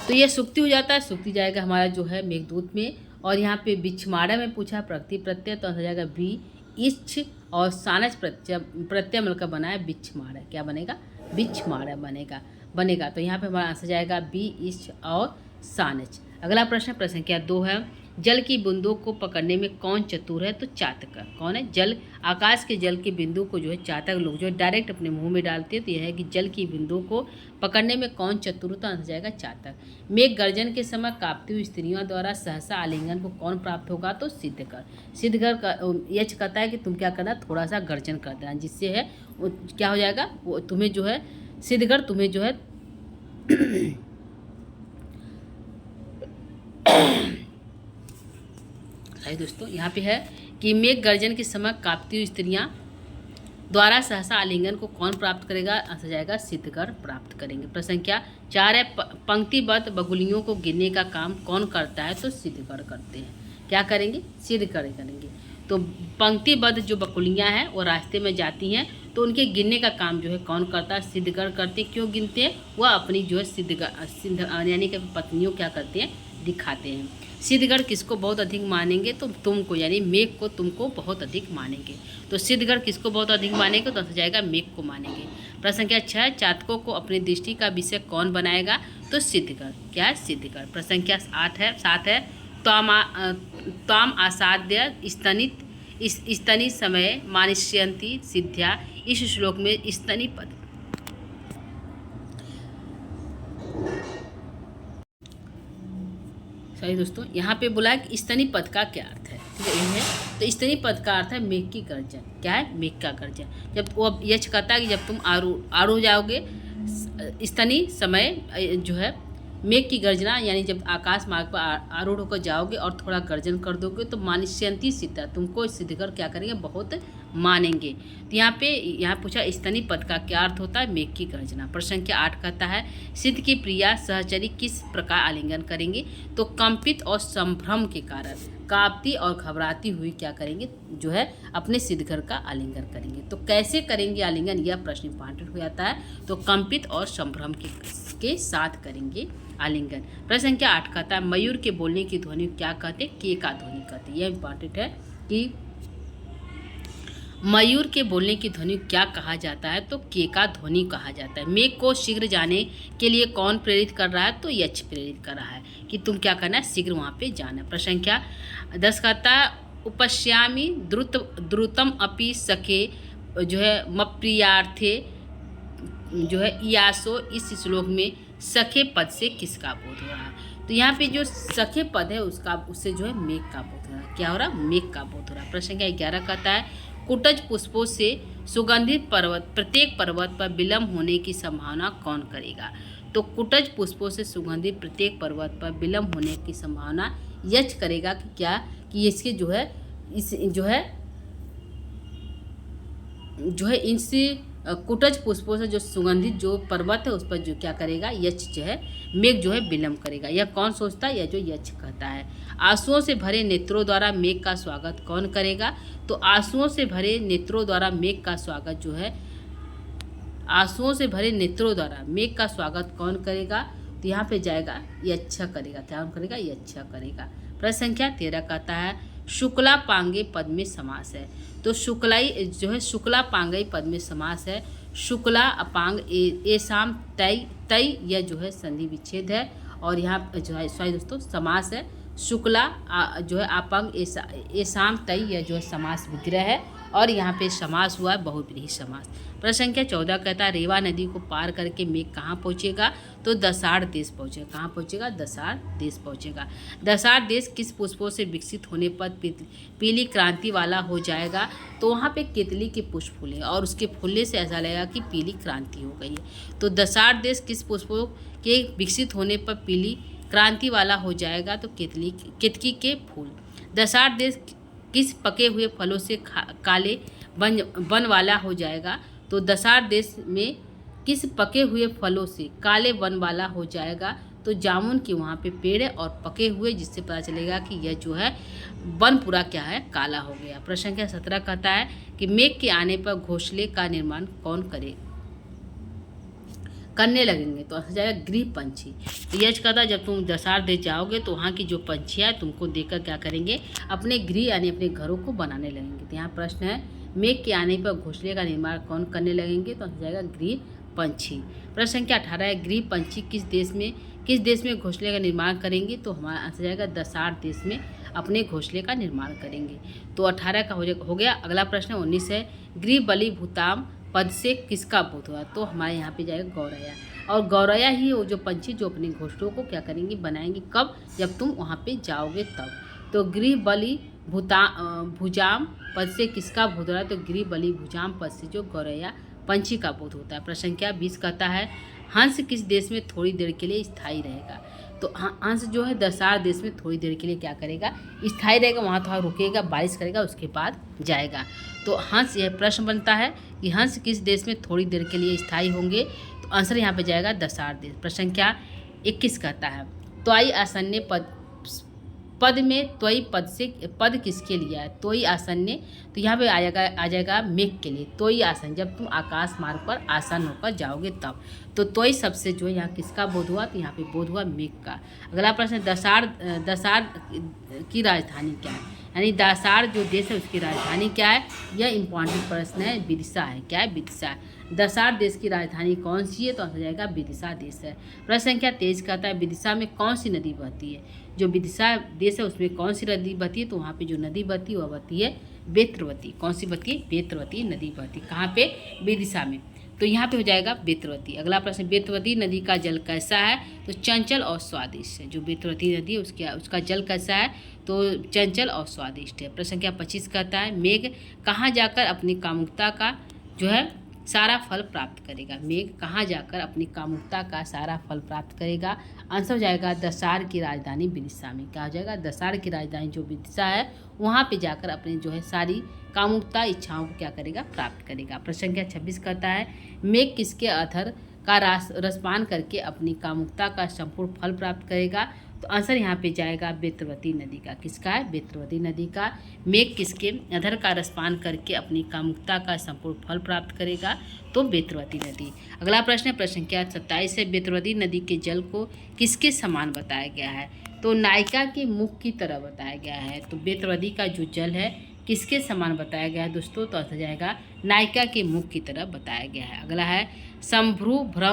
तो ये सुक्ति हो जाता है, सुक्ति जाएगा हमारा जो है मेघदूत में। और यहाँ पे बिछमाड़ा में पूछा प्रकृति प्रत्यय, तो हो जाएगा बी इच्छ और सानच प्रत्यय मिलकर बना है बिछमाड़ा। क्या बनेगा? बिछमाड़ा बनेगा। तो यहाँ पे हमारा आंसर जाएगा बी इच्छ और सानच। अगला प्रश्न, प्रश्न संख्या 2 है जल की बूंदों को पकड़ने में कौन चतुर है? तो चातक। कौन है? जल, आकाश के जल की बिंदु को जो है चातक लोग जो है डायरेक्ट अपने मुंह में डालते हैं। तो यह है कि जल की बिंदु को पकड़ने में कौन चतुर? तो आंसर जाएगा चातक। मेघ गर्जन के समय कांपती हुई स्त्रियों द्वारा सहसा आलिंगन को कौन प्राप्त होगा? तो सिद्धकर। सिद्धकर का यह कहता है कि तुम क्या करना, थोड़ा सा गर्जन कर देना, जिससे है क्या हो जाएगा, वो तुम्हें जो है सिद्धकर तुम्हें जो है सही दोस्तों, यहाँ पे है कि मेघ गर्जन के समय कांपती हुई स्त्रियां द्वारा सहसा आलिंगन को कौन प्राप्त करेगा? आंसर जाएगा सिद्धकर प्राप्त करेंगे। प्रश्न संख्या 4 है पंक्तिबद्ध बगुलियों को गिनने का काम कौन करता है? तो सिद्धकर करते हैं। क्या करेंगे? सिद्धकर करेंगे। तो पंक्तिबद्ध जो बकुलियाँ हैं वो रास्ते में जाती हैं, तो उनके गिनने का काम जो है कौन करता है? सिद्धकर करते। क्यों गिनते हैं? वह अपनी जो है सिद्ध यानी कि पत्नियों क्या करते हैं? दिखाते हैं। सिद्धगढ़ किसको बहुत अधिक मानेंगे? तो तुमको, यानी मेघ को तुमको बहुत अधिक मानेंगे। तो सिद्धगढ़ किसको बहुत अधिक मानेंगे? तो जाएगा मेघ को मानेंगे। प्रश्न संख्या 6 चातकों को अपनी दृष्टि का विषय कौन बनाएगा? तो सिद्धगढ़। क्या है? सिद्धगढ़। प्रश्न संख्या 7 है त्वाम आसाद्य स्तनि समय मानिष्यन्ति सिद्ध्या। इस श्लोक में स्तनि पद सही दोस्तों, यहाँ पे बोला है कि स्तनी पद का क्या अर्थ है? ठीक है, ये है। तो स्तनी पद का अर्थ है मेघ की गर्जन। क्या है? मेघ का गर्जन। जब वो यश कहता है कि जब तुम आरूढ़ जाओगे स्तनी समय जो है मेघ की गर्जना, यानी जब आकाश मार्ग पर आरूढ़ होकर जाओगे और थोड़ा गर्जन कर दोगे तो मानिष्यन्ति सिद्धा, तुमको सिद्धकर क्या करेंगे? बहुत मानेंगे। तो यहाँ पूछा स्तनी पद का क्या अर्थ होता है? मेघ की गर्जना। प्रश्न संख्या 8 कहता है सिद्ध की प्रिया सहचरी किस प्रकार आलिंगन करेंगे? तो कंपित और संभ्रम के कारण कांपती और घबराती हुई क्या करेंगे? जो है अपने सिद्धकर का आलिंगन करेंगे। तो कैसे करेंगे आलिंगन? यह प्रश्न इंपॉर्टेंट हो जाता है। तो कंपित और संभ्रम के साथ करेंगे आलिंगन। प्रश्न संख्या 8 कहता है मयूर के बोलने की ध्वनि क्या कहते हैं? के का ध्वनि कहते हैं। यह इंपॉर्टेंट है कि मयूर के बोलने की ध्वनि क्या कहा जाता है? तो के का ध्वनि कहा जाता है। मेघ को शीघ्र जाने के लिए कौन प्रेरित कर रहा है? तो यक्ष प्रेरित कर रहा है कि तुम क्या करना है? शीघ्र वहाँ पे जाना। प्रश्न संख्या 10 कहता है उपश्यामी द्रुतम अपि सखे जो है मप्रियार्थे जो है यासो। इस श्लोक में सखे पद से किसका बोध हो रहा है? तो यहाँ पे जो सखे पद है उससे जो है मेघ का बोध हो रहा है। क्या हो रहा है? मेघ का बोध हो रहा है। प्रश्न संख्या 11 कहता है कुटज पुष्पों से सुगंधित प्रत्येक पर्वत पर विलम्ब होने की संभावना कौन करेगा? तो कुटज पुष्पों से सुगंधित प्रत्येक पर्वत पर विलम्ब होने की संभावना यक्ष करेगा कि क्या कि इसके जो है इनसे कुटज पुष्पों से जो सुगंधित जो पर्वत है उस पर जो क्या करेगा? यक्ष जो है मेघ जो है विलम्ब करेगा। यह कौन सोचता है? यह जो यक्ष कहता है। आंसुओं से भरे नेत्रों द्वारा मेघ का स्वागत कौन करेगा? तो आंसुओं से भरे नेत्रों द्वारा मेघ का स्वागत जो है आंसुओं से भरे नेत्रों द्वारा मेघ का स्वागत कौन करेगा? तो यहाँ पे जाएगा ये अच्छा करेगा। क्या करेगा? ये अच्छा करेगा। प्रश्न संख्या 13 कहता है शुक्ला पांगे पद में समास है। तो शुक्लाई जो है शुक्ला पांगई पद में समास है। शुक्ला अपांग ए शाम तय तय यह जो है संधि विच्छेद है और यहाँ जो है सॉरी दोस्तों समास है। शुक्ला जो है अपांग ए शाम तय यह जो है समास विग्रह है और यहाँ पे समास हुआ है बहुब्रीहि समास। प्रश्न संख्या 14 कहता है रेवा नदी को पार करके मेघ कहाँ पहुँचेगा? तो दसाड़ देश पहुँचेगा। कहाँ पहुँचेगा? दसाड़ देश पहुँचेगा। दसाड़ देश किस पुष्पों से विकसित होने पर पीली क्रांति वाला हो जाएगा? तो वहाँ पे केतली के पुष्प फूले और उसके फूलने से ऐसा लगेगा कि पीली क्रांति हो गई है। तो दसाड़ देश किस पुष्पों के विकसित होने पर पीली क्रांति वाला हो जाएगा? तो केतकी के फूल। दसाड़ देश किस पके हुए फलों से काले वन वाला हो जाएगा? तो दसाड़ देश में किस पके हुए फलों से काले वन वाला हो जाएगा? तो जामुन के वहाँ पे पेड़ है और पके हुए, जिससे पता चलेगा कि यह जो है वन पूरा क्या है? काला हो गया। प्रश्न संख्या 17 कहता है कि मेघ के आने पर घोंसले का निर्माण कौन करने लगेंगे? तो आ जाएगा गृह पंछी। तो यह कहता है जब तुम दसाड़ देश जाओगे तो वहाँ की जो पंछियाँ तुमको देखकर क्या करेंगे? अपने गृह यानी अपने घरों को बनाने लगेंगे। तो यहाँ प्रश्न है मेघ के आने पर घोंसले का निर्माण कौन करने लगेंगे? तो आ जाएगा गृह पंछी। प्रश्न संख्या 18 है गृह पंछी किस देश में घोंसले का निर्माण करेंगे? तो हमारा आंसर जाएगा दसाड़ देश में अपने घोंसले का निर्माण करेंगे। तो 18 का हो गया। अगला प्रश्न 19 है गृह बलि भूताम पद से किसका बोध हुआ? तो हमारे यहाँ पे जाएगा गौरैया। और गौरैया ही वो जो पंछी जो अपने घोंसलों को क्या करेंगे? बनाएंगे। कब? जब तुम वहाँ पे जाओगे तब। तो गृह बलि भुजाम पद से किसका बोध हो रहा है? तो गृह बलि भुजाम पद से जो गौरैया पंछी का बोध होता है। प्रश्न संख्या 20 कहता है हंस किस देश में थोड़ी देर के लिए स्थायी रहेगा? तो हंस जो है दसाड़ देश में थोड़ी देर के लिए क्या करेगा? स्थायी रहेगा। वहाँ थोड़ा रुकेगा, बारिश करेगा, उसके बाद जाएगा। तो हंस, यह प्रश्न बनता है कि हंस किस देश में थोड़ी देर के लिए स्थायी होंगे? तो आंसर यहाँ पे जाएगा दसाड़ देश। प्रश्न संख्या 21 कहता है त्वयि आसन्ने पद में त्वयि पद किसके लिए है? त्वयि आसन्ने, तो यहाँ पे आ जाएगा मेघ के लिए। त्वयि आसन, जब तुम आकाश मार्ग पर आसन होकर जाओगे तब। तो त्वयि सबसे जो है यहाँ किसका बोध हुआ? तो यहाँ पे बोध हुआ मेघ का। अगला प्रश्न दसाड़ की राजधानी क्या है? यानी दसाड़ जो देश है उसकी राजधानी क्या है? यह इंपॉर्टेंट प्रश्न है। विदिशा है। क्या है? विदिशा। दसाड़ देश की राजधानी कौन सी है? तो आ जाएगा विदिशा देश है। प्रश्न संख्या 23 कहता है विदिशा में कौन सी नदी बहती है? जो विदिशा देश है उसमें कौन सी नदी बहती है? तो वहाँ पे जो नदी बहती है वह बहती है बेत्रवती। कौन सी बहती है? बेत्रवती नदी बहती। कहाँ पे? विदिशा में। तो यहाँ पे हो जाएगा बेत्रवती। अगला प्रश्न बेत्रवती नदी का जल कैसा है? तो चंचल और स्वादिष्ट है। जो बेत्रवती नदी है उसका जल कैसा है? तो चंचल और स्वादिष्ट है। प्रश्न संख्या 25 कहता है मेघ कहाँ जाकर अपनी कामुकता का जो है सारा फल प्राप्त करेगा? मेघ कहाँ जाकर अपनी कामुकता का सारा फल प्राप्त करेगा? आंसर हो जाएगा दसाड़ की राजधानी विदिशा में। क्या हो जाएगा? दसाड़ की राजधानी जो विदिशा है वहाँ पे जाकर अपनी जो है सारी कामुकता इच्छाओं को क्या करेगा? प्राप्त करेगा। प्रश्न संख्या 26 कहता है मेघ किसके अधर का रसपान करके अपनी कामुकता का संपूर्ण फल प्राप्त करेगा? तो आंसर यहाँ पे जाएगा बेत्रवती नदी का। किसका है? बेत्रवती नदी का। मेघ किसके अधर का रसपान करके अपनी कामुकता का संपूर्ण फल प्राप्त करेगा? तो बेत्रवती नदी। अगला प्रश्न है प्रश्न संख्या 27 है बेत्रवती नदी के जल को किसके समान बताया गया है? तो नायिका के मुख की तरह बताया गया है। तो बेत्रवती का जो जल है किसके समान बताया गया है दोस्तों? तो आ जाएगा नायिका के मुख की तरह बताया गया है। अगला है सभ्रूभंग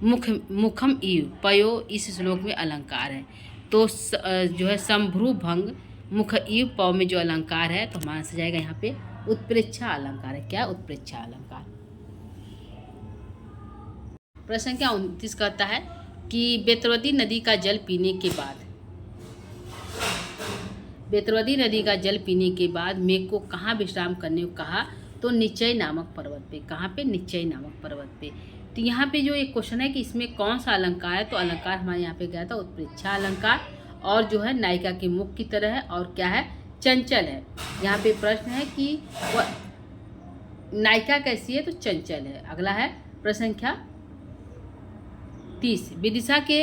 मुखम इव पयो इस श्लोक में अलंकार है। तो जो है संभ्रूभंग मुख इव पौ में जो अलंकार है तो हमारा से जाएगा यहाँ पे उत्प्रेक्षा अलंकार है। क्या? उत्प्रेक्षा अलंकार। प्रश्न संख्या 29 कहता है कि बेत्रवती नदी का जल पीने के बाद मेघ को कहाँ विश्राम करने को कहा? तो निश्चय नामक पर्वत पे। कहाँ पे? निश्चय नामक पर्वत पे। तो यहाँ पे जो एक क्वेश्चन है कि इसमें कौन सा अलंकार है? तो अलंकार हमारे यहाँ पे गया था उत्प्रेक्षा अलंकार और जो है नायिका के मुख की तरह है और क्या है? चंचल है। यहाँ पे प्रश्न है कि नायिका कैसी है? तो चंचल है। अगला है प्रश्न संख्या 30 विदिशा के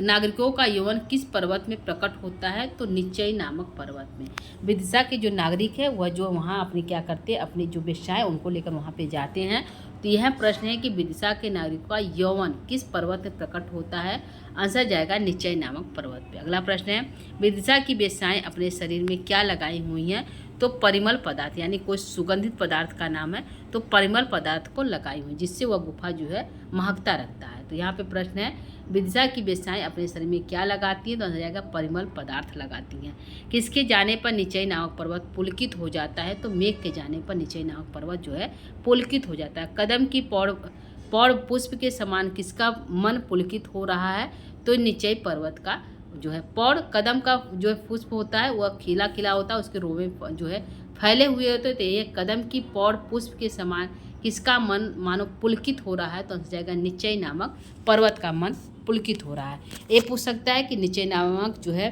नागरिकों का यौवन किस पर्वत में प्रकट होता है? तो निश्चय नामक पर्वत में। विदिशा के जो नागरिक है वह जो वहाँ अपनी क्या करते हैं, अपनी जो वेश्याएं उनको लेकर वहाँ पे जाते हैं। तो यह प्रश्न है कि विदिशा के नागरिकों का यौवन किस पर्वत में प्रकट होता है? आंसर जाएगा निश्चय नामक पर्वत पे। अगला प्रश्न है विदिशा की वेश्याएं अपने शरीर में क्या लगाई हुई हैं? तो परिमल पदार्थ, यानी कोई सुगंधित पदार्थ का नाम है, तो परिमल पदार्थ को लगाई हुई, जिससे वह गुफा जो है महकता रखता है। तो यहाँ पे प्रश्न है विदिशा की वेश्याएं अपने शरीर में क्या लगाती हैं? तो आंसर जाएगा परिमल पदार्थ लगाती हैं। किसके जाने पर निश्चय नामक पर्वत पुलकित हो जाता है? तो मेघ के जाने पर निश्चय नामक पर्वत जो है पुलकित हो जाता है। कदम की पौड़ पुष्प के समान किसका मन पुलकित हो रहा है? तो निश्चय पर्वत का जो है पौड़, कदम का जो है पुष्प होता है वह खिला खिला होता है, उसके रोवे जो है फैले हुए होते हैं। तो ये कदम की पौड़ पुष्प के समान किसका मन मानो पुलकित हो रहा है? तो जाएगा निश्चय नामक पर्वत का मन पुलकित हो रहा है। ये पूछ सकता है कि निश्चय नामक जो है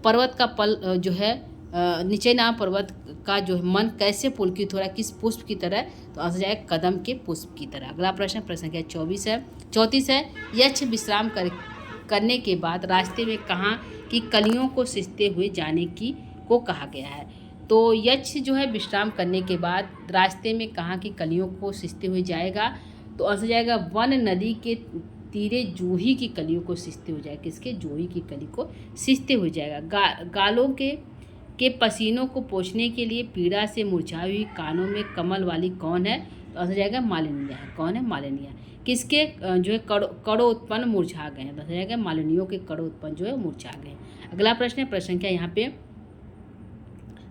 पर्वत का पल जो है निश्चय नामक पर्वत का जो है मन कैसे पुलकित हो रहा है, किस पुष्प की तरह? तो आंसर जाएगा कदम के पुष्प की तरह। अगला प्रश्न संख्या 34 है यक्ष विश्राम करने के बाद रास्ते में कहाँ की कलियों को सींचते हुए जाने की को कहा गया है? तो यक्ष जो है विश्राम करने के बाद रास्ते में कहाँ की कलियों को सींचते हुए जाएगा? तो आंसर जाएगा वन नदी के तीरे जूही की कलियों को सींचते हुए जाएगा। किसके? जूही की कली को सींचते हुए जाएगा। गालों के पसीनों को पोंछने के लिए पीड़ा से मुरझाई हुई कानों में कमल वाली कौन है? तो आंसर जाएगा मालिनिया है। कौन है? मालिनिया। किसके जो है कड़ो उत्पन्न मुरझा गए हैं? तो जाएगा मालिनियों के कड़ो उत्पन्न जो है मुरझा गए। अगला प्रश्न है प्रश्न क्या यहाँ पे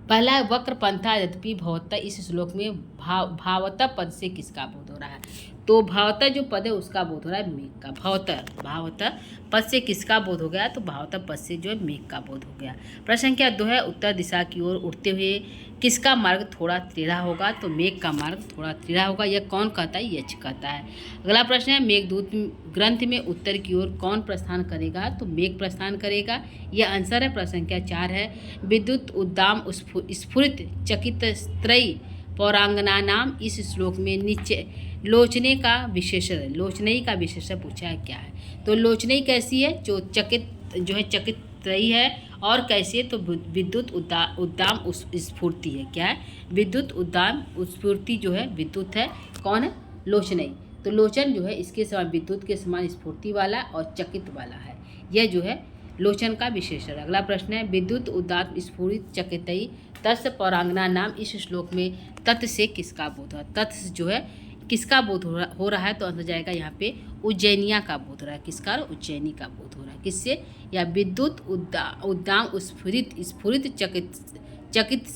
पहला वक्र पंथा यद्यपि भवता, इस श्लोक में भावता पद से किसका बोध हो रहा है? तो भावता जो पद है उसका बोध हो रहा है मेघ का। भावता पद से किसका बोध हो गया? तो भावता पद से जो है मेघ का बोध हो गया। प्रश्न क्या 2 है उत्तर दिशा की ओर उड़ते हुए किसका मार्ग थोड़ा टेढ़ा होगा? तो मेघ का मार्ग थोड़ा टेढ़ा होगा। यह कौन कहता है? यक्ष कहता है। अगला प्रश्न है मेघदूत ग्रंथ में उत्तर की ओर कौन प्रस्थान करेगा? तो मेघ प्रस्थान करेगा। यह आंसर है। प्रश्न क्या 4 है विद्युत उद्दाम स्फुरित चकित त्रयी पौरांगना नाम, इस श्लोक में नीचे लोचने का विशेषण है। लोचनई का विशेषण पूछा है क्या है? तो लोचनई कैसी है? जो चकित जो है चकित त्रयी है। और कैसी है? तो विद्युत उद्दाम स्फूर्ति है। क्या है? विद्युत उद्दाम स्फूर्ति जो है विद्युत है। कौन है? लोचनई। तो लोचन जो है इसके समान विद्युत के समान स्फूर्ति वाला और चकित वाला है। यह जो है लोचन का विशेषण। अगला प्रश्न है विद्युत उद्दाम स्फुरित चकितई तस्य पौरांगना नाम, इस श्लोक में तत् से किसका बोध है? तत् जो है किसका बोध हो रहा है? तो आंसर जाएगा यहाँ पे उज्जैनिया का बोध हो रहा है। किसका? उज्जैनी का बोध हो रहा है। किससे? या विद्युत उद्दाम स्फुरित चकित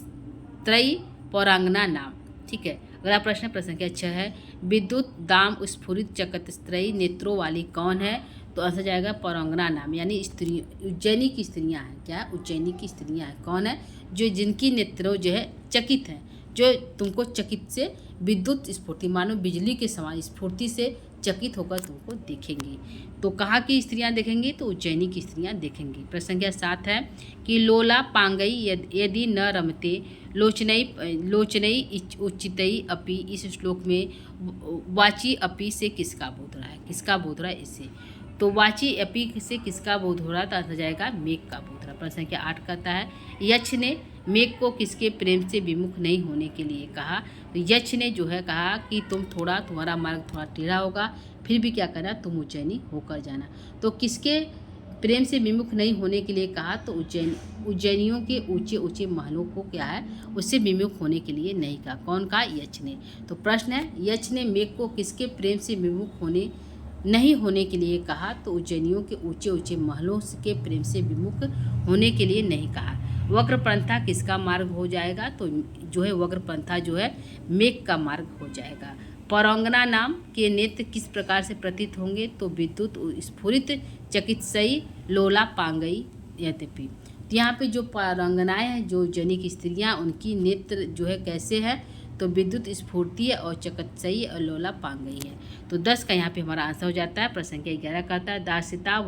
त्रयी पौरांगना नाम। ठीक है। अगला प्रश्न क्या 6 है विद्युत दाम स्फुरित चकित त्रयी नेत्रों वाली कौन है? तो आंसर जाएगा पौरांगना नाम, यानी स्त्री उज्जैनी की स्त्रियां हैं। क्या? उज्जैनी की स्त्रियां हैं। कौन है? जो जिनकी नेत्रों जो है चकित हैं, जो तुमको चकित से विद्युत स्फूर्ति मानो बिजली के समान स्फूर्ति से चकित होकर तुमको देखेंगी। तो कहाँ की स्त्रियां देखेंगी? तो उज्जैनी की स्त्रियां देखेंगी। प्रश्न संख्या 7 है कि लोला पांगई यदि न रमते लोचनई उचितई अपि, इस श्लोक में वाची अपि से किसका बोध रहा है? किसका बोध रहा है इससे? तो वाची अपि से किसका बोध हो रहा है? तो आंसर जाएगा मेघ का बोध रहा है। प्रश्न संख्या 8 कहता है यक्ष ने मेघ को किसके प्रेम से विमुख नहीं होने के लिए कहा? तो यक्ष ने जो है कहा कि तुम्हारा मार्ग थोड़ा टेढ़ा होगा, फिर भी क्या करना? तुम उज्जैनी होकर जाना। तो किसके प्रेम से विमुख नहीं होने के लिए कहा? तो उज्जैनियों के ऊंचे ऊंचे महलों को क्या है उससे विमुख होने के लिए नहीं कहा। कौन कहा? यक्ष ने। तो प्रश्न है यक्ष ने मेघ को किसके प्रेम से विमुख नहीं होने के लिए कहा? तो उज्जैनियों के ऊंचे ऊंचे महलों के प्रेम से विमुख होने के लिए नहीं कहा। वक्रपंथा किसका मार्ग हो जाएगा? तो जो है वक्रपंथा जो है मेघ का मार्ग हो जाएगा। पौरांगना नाम के नेत्र किस प्रकार से प्रतीत होंगे? तो विद्युत स्फुरित चकित्सई लोला पांगई यद्यपि। तो यहाँ पे जो पौरांगनाएं हैं, जो जनिक स्त्रियाँ, उनकी नेत्र जो है कैसे है? तो विद्युत स्फूर्ति है और चकित्सई और लोला पांगई है। तो 10 का यहाँ पे हमारा आंसर हो जाता है। प्रश्न संख्या 11 कहता है दासिता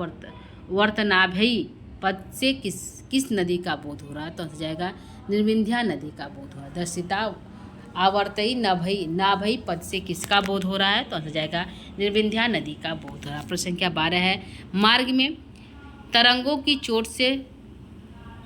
वर्तनाभई पद से किस नदी का बोध हो रहा है? तो आंसर जाएगा निर्विंध्या नदी का बोध हो रहा है। दर्शिता आवर्तई नाभई पद से किसका बोध हो रहा है? तो आंसर जाएगा निर्विंध्या नदी का बोध हो रहा है। प्रश्न संख्या 12 है, मार्ग में तरंगों की चोट से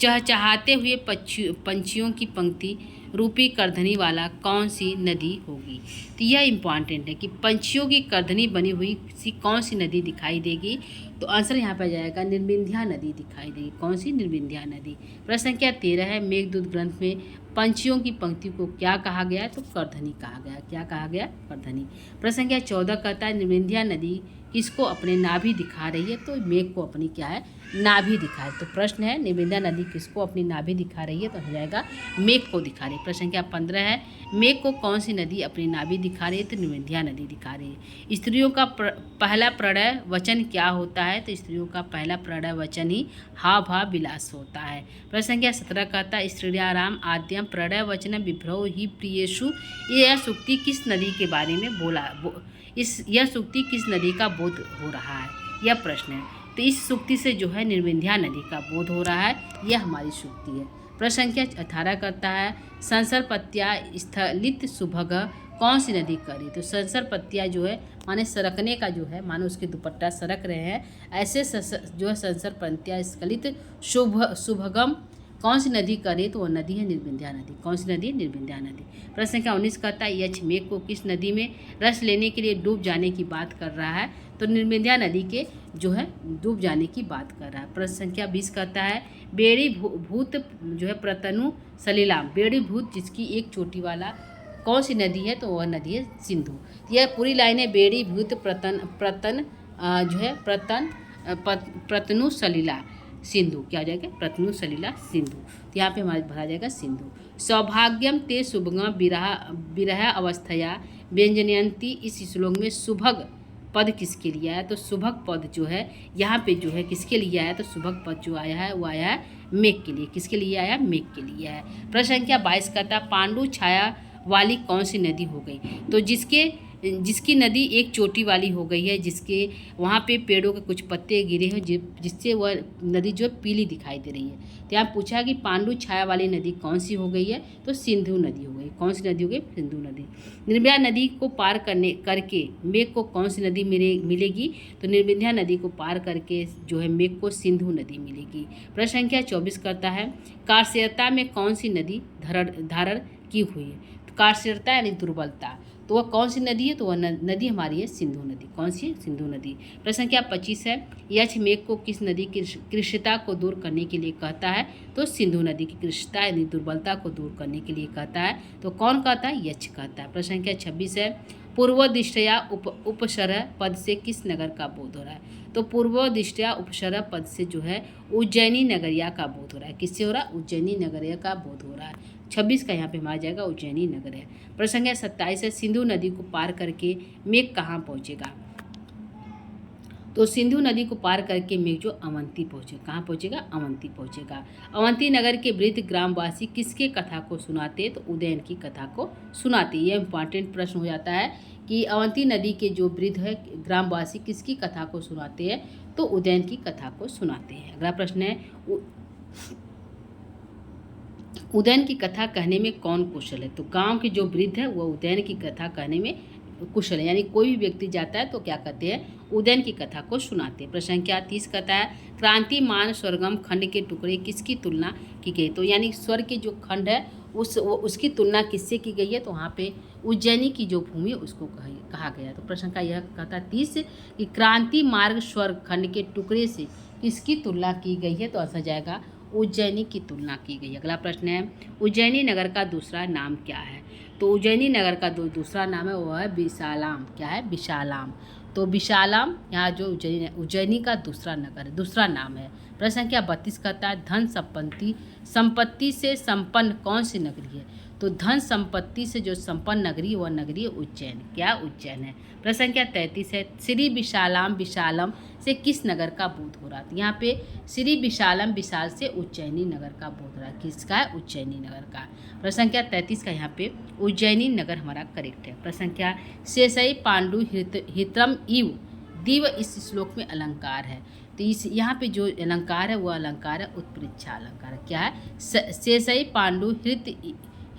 चहचहाते हुए पंछियों की पंक्ति रूपी करधनी वाला कौन सी नदी होगी? तो यह इम्पॉर्टेंट है कि पंछियों की करधनी बनी हुई कौन सी नदी दिखाई देगी? तो आंसर यहाँ पर आ जाएगा निर्विंध्या नदी दिखाई देगी। कौन सी? निर्विंध्या नदी। प्रश्न संख्या 13 है, मेघदूत ग्रंथ में पंछियों की पंक्ति को क्या कहा गया है? तो करधनी कहा गया। क्या कहा गया? करधनी। प्रश्न संख्या 14 कहता है, निर्विंध्या नदी किसको अपने नाभि दिखा रही है? तो मेघ को अपनी क्या है? नाभि दिखाए। तो प्रश्न है, निर्विंध्या नदी किसको अपनी नाभि दिखा रही है? तो हो जाएगा मेघ को दिखा रही है। प्रश्न संख्या 15 है, मेघ को कौन सी नदी अपनी नाभि दिखा रही है? तो निर्विंध्या नदी दिखा रही है। स्त्रियों का पहला प्रणय वचन क्या होता है? तो स्त्रियों का पहला प्रणय वचन ही हाव भाव विलास होता है। प्रश्न संख्या 17 कहता है, स्त्रियाराम आद्यम प्रणय वचन विभ्रव ही प्रियेषु। यह सूक्ति किस नदी के बारे में यह सूक्ति किस नदी का बोध हो रहा है? यह प्रश्न है। तो इस सूक्ति से जो है निर्विंध्या नदी का बोध हो रहा है, यह हमारी सूक्ति है। प्रश्न संख्या 18 करता है, संसरपत्या स्थलित सुभग कौन सी नदी करी? तो संसरपत्या जो है माने सरकने का जो है, मानो उसके दुपट्टा सरक रहे हैं, ऐसे जो है संसरपत्या स्खलित सुभगम कौन सी नदी करे? तो वह नदी है निर्विंध्या नदी। कौन सी नदी? निर्विंध्या नदी। प्रश्न संख्या 19 कहता है, यक्ष मेघ को किस नदी में रस लेने के लिए डूब जाने की बात कर रहा है? तो निर्विंध्या नदी के जो है डूब जाने की बात कर रहा है। प्रश्न संख्या 20 कहता है, बेड़ी भूत जो है प्रतनु सलीलाम, बेड़ी भूत जिसकी एक चोटी वाला कौन सी नदी है? तो वह नदी है सिंधु। यह पूरी लाइन है, बेड़ी भूत प्रतनु सलीला सिंधु। क्या हो जाएगा? प्रतनु सलीला सिंधु। तो यहाँ पे हमारे भरा जाएगा सिंधु। सौभाग्यम ते शुभगम विरह अवस्थया व्यंजनयंती, इस श्लोक में सुभग पद किसके लिए आया? तो सुभग पद जो है यहाँ पे जो है किसके लिए आया? तो सुभग पद जो आया है वो आया है मेघ के लिए। किसके लिए आया? मेघ के लिए आया। प्रश्न संख्या 22 कहता, पांडु छाया वाली कौन सी नदी हो गई? तो जिसकी नदी एक चोटी वाली हो गई है, जिसके वहाँ पे पेड़ों के कुछ पत्ते गिरे हैं, जिससे वह नदी जो पीली दिखाई दे रही है। तो यहाँ पूछा कि पांडु छाया वाली नदी कौन सी हो गई है? तो सिंधु नदी हो गई। कौन सी नदी हो गई? सिंधु नदी। निर्विंध्या नदी को पार करके मेघ को कौन सी नदी मिलेगी? तो निर्विंध्या नदी को पार करके जो है मेघ को सिंधु नदी मिलेगी। प्रश्न संख्या 24 करता है, कार्श्यता में कौन सी नदी धारण की हुई है? कार्श्यता यानी दुर्बलता, तो वह कौन सी नदी है? तो वह नदी हमारी है सिंधु नदी। कौन सी है? सिंधु नदी। प्रश्न संख्या 25 है, यक्ष मेघ को किस नदी की कृष्णता को दूर करने के लिए कहता है? तो सिंधु नदी की कृष्णता यानी दुर्बलता को दूर करने के लिए कहता है। तो कौन कहता है? यक्ष कहता है। प्रश्न संख्या 26 है, पूर्वदिष्टया उपसरह पद से किस नगर का बोध हो रहा है? तो पूर्वदिष्टया उपसरह पद से जो है उज्जैनी नगरिया का बोध हो रहा है। किससे हो रहा है? उज्जैनी नगरिया का बोध हो रहा है। 26 का यहाँ पे हमारा जाएगा उज्जैनी नगर है। प्रश्न संख्या 27 है, सिंधु नदी को पार करके मेघ कहाँ पहुँचेगा? तो सिंधु नदी को पार करके मेघ जो अवंती पहुँचेगा। कहाँ पहुँचेगा? अवंती पहुँचेगा। अवंती नगर के वृद्ध ग्रामवासी किसके कथा को सुनाते? तो उदयन की कथा को सुनाते। यह इंपॉर्टेंट प्रश्न हो जाता है कि अवंती नदी के जो वृद्ध है ग्रामवासी किसकी कथा को सुनाते हैं? तो उदयन की कथा को सुनाते हैं। अगला प्रश्न है, उदयन की कथा कहने में कौन कुशल है? तो गांव के जो वृद्ध है वह उदयन की कथा कहने में कुशल है, यानी कोई भी व्यक्ति जाता है तो क्या कहते हैं? उदयन की कथा को सुनाते हैं। प्रश्न संख्या 30 कहता है, क्रांतिमान स्वर्गम खंड के टुकड़े किसकी तुलना की गई? तो यानी स्वर्ग के जो खंड है उसकी तुलना किससे की गई है? तो वहाँ पे उज्जैनी की जो भूमि है उसको कहा गया। तो प्रश्न का यह कहता है 30 कि क्रांति मार्ग स्वर्ग खंड के टुकड़े से किसकी तुलना की गई है? तो ऐसा जाएगा उज्जैनी की तुलना की गई। अगला प्रश्न है, उज्जैनी नगर का दूसरा नाम क्या है? तो उज्जैनी नगर का दूसरा नाम है वह है विशालाम। क्या है? विशालाम। तो विशालाम यहाँ जो उज्जैनी का दूसरा नगर दूसरा नाम है। प्रश्न संख्या 32 कहता है, धन संपत्ति से संपन्न कौन सी नगरी है? तो धन संपत्ति से जो संपन्न नगरी वह नगरी है उज्जैन। क्या? उज्जैन है। प्रश्न संख्या 33 है, श्री विशालम से किस नगर का बोध हो रहा है? यहाँ पे श्री विशाल से उज्जैनी नगर का बोध हो रहा है। किसका है? उज्जैनी नगर का। प्रश्न संख्या 33 का यहाँ पे उज्जैनी नगर हमारा करेक्ट है। प्रश्न संख्या शेषई पांडु हित्रम इव दिव इस श्लोक में अलंकार है। तो इस यहाँ पे जो अलंकार है वह अलंकार है उत्प्रेक्षा अलंकार। क्या है? शेषई पांडु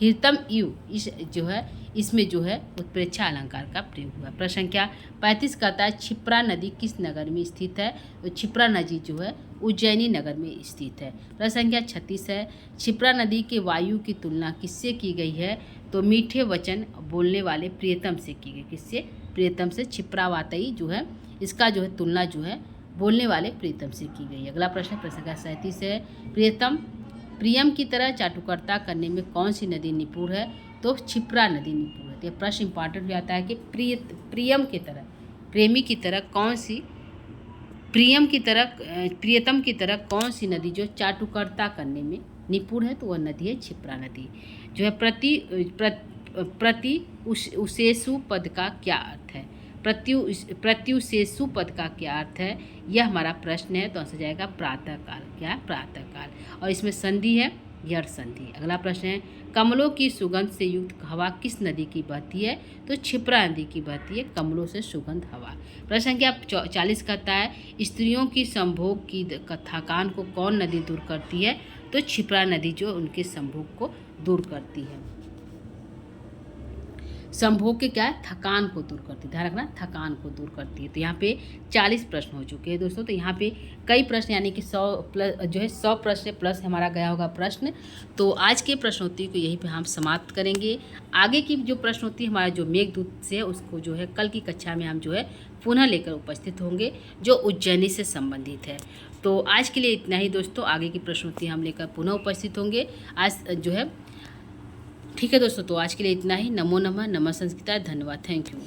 हृतम यु इस जो है इसमें जो है उत्प्रेक्षा अलंकार का प्रयोग हुआ। प्रश्न संख्या 35 कहता है क्षिप्रा नदी किस नगर में स्थित है? तो क्षिप्रा नदी जो है उज्जैनी नगर में स्थित है। प्रश्न संख्या 36 है क्षिप्रा नदी के वायु की तुलना किससे की गई है? तो मीठे वचन बोलने वाले प्रियतम से की गई। किससे? प्रियतम से। क्षिप्रावातई जो है इसका जो है तुलना जो है बोलने वाले प्रियतम से की गई। अगला प्रश्न संख्या 37 है प्रियम की तरह चाटुकर्ता करने में कौन सी नदी निपुण है? तो क्षिप्रा नदी निपुण है। तो प्रश्न इंपॉर्टेंट भी आता है कि प्रियम की तरह, प्रेमी की तरह कौन सी, प्रियतम की तरह कौन सी नदी जो चाटुकर्ता करने में निपुण है? तो वह नदी है क्षिप्रा नदी। जो है प्रति उसेसु पद का क्या अर्थ है? प्रत्युशेषु पद का क्या अर्थ है? यह हमारा प्रश्न है। तो आंसर जाएगा प्रातःकाल। क्या है? प्रातःकाल। और इसमें संधि है यड़ संधि। अगला प्रश्न है कमलों की सुगंध से युक्त हवा किस नदी की बहती है? तो क्षिप्रा नदी की बहती है कमलों से सुगंध हवा। प्रश्न संख्या 40 कहता है स्त्रियों की संभोग की थकान को कौन नदी दूर करती है? तो क्षिप्रा नदी जो उनके संभोग को दूर करती है। संभोग के क्या है? थकान को दूर करती है। ध्यान रखना, थकान को दूर करती है। तो यहाँ पे 40 प्रश्न हो चुके हैं दोस्तों। तो यहाँ पे कई प्रश्न यानी कि 100 प्लस जो है 100 प्रश्न प्लस हमारा गया होगा प्रश्न। तो आज के प्रश्नोत्तरी को यहीं पे हम समाप्त करेंगे। आगे की जो प्रश्नोत्तरी हमारा जो मेघदूत से है उसको जो है कल की कक्षा में हम जो है पुनः लेकर उपस्थित होंगे जो उज्जैनी से संबंधित है। तो आज के लिए इतना ही दोस्तों। आगे की प्रश्नोत्तरी हम लेकर पुनः उपस्थित होंगे आज जो है। ठीक है दोस्तों, तो आज के लिए इतना ही। नमो नमः, नमः संस्कृताय, धन्यवाद, थैंक यू।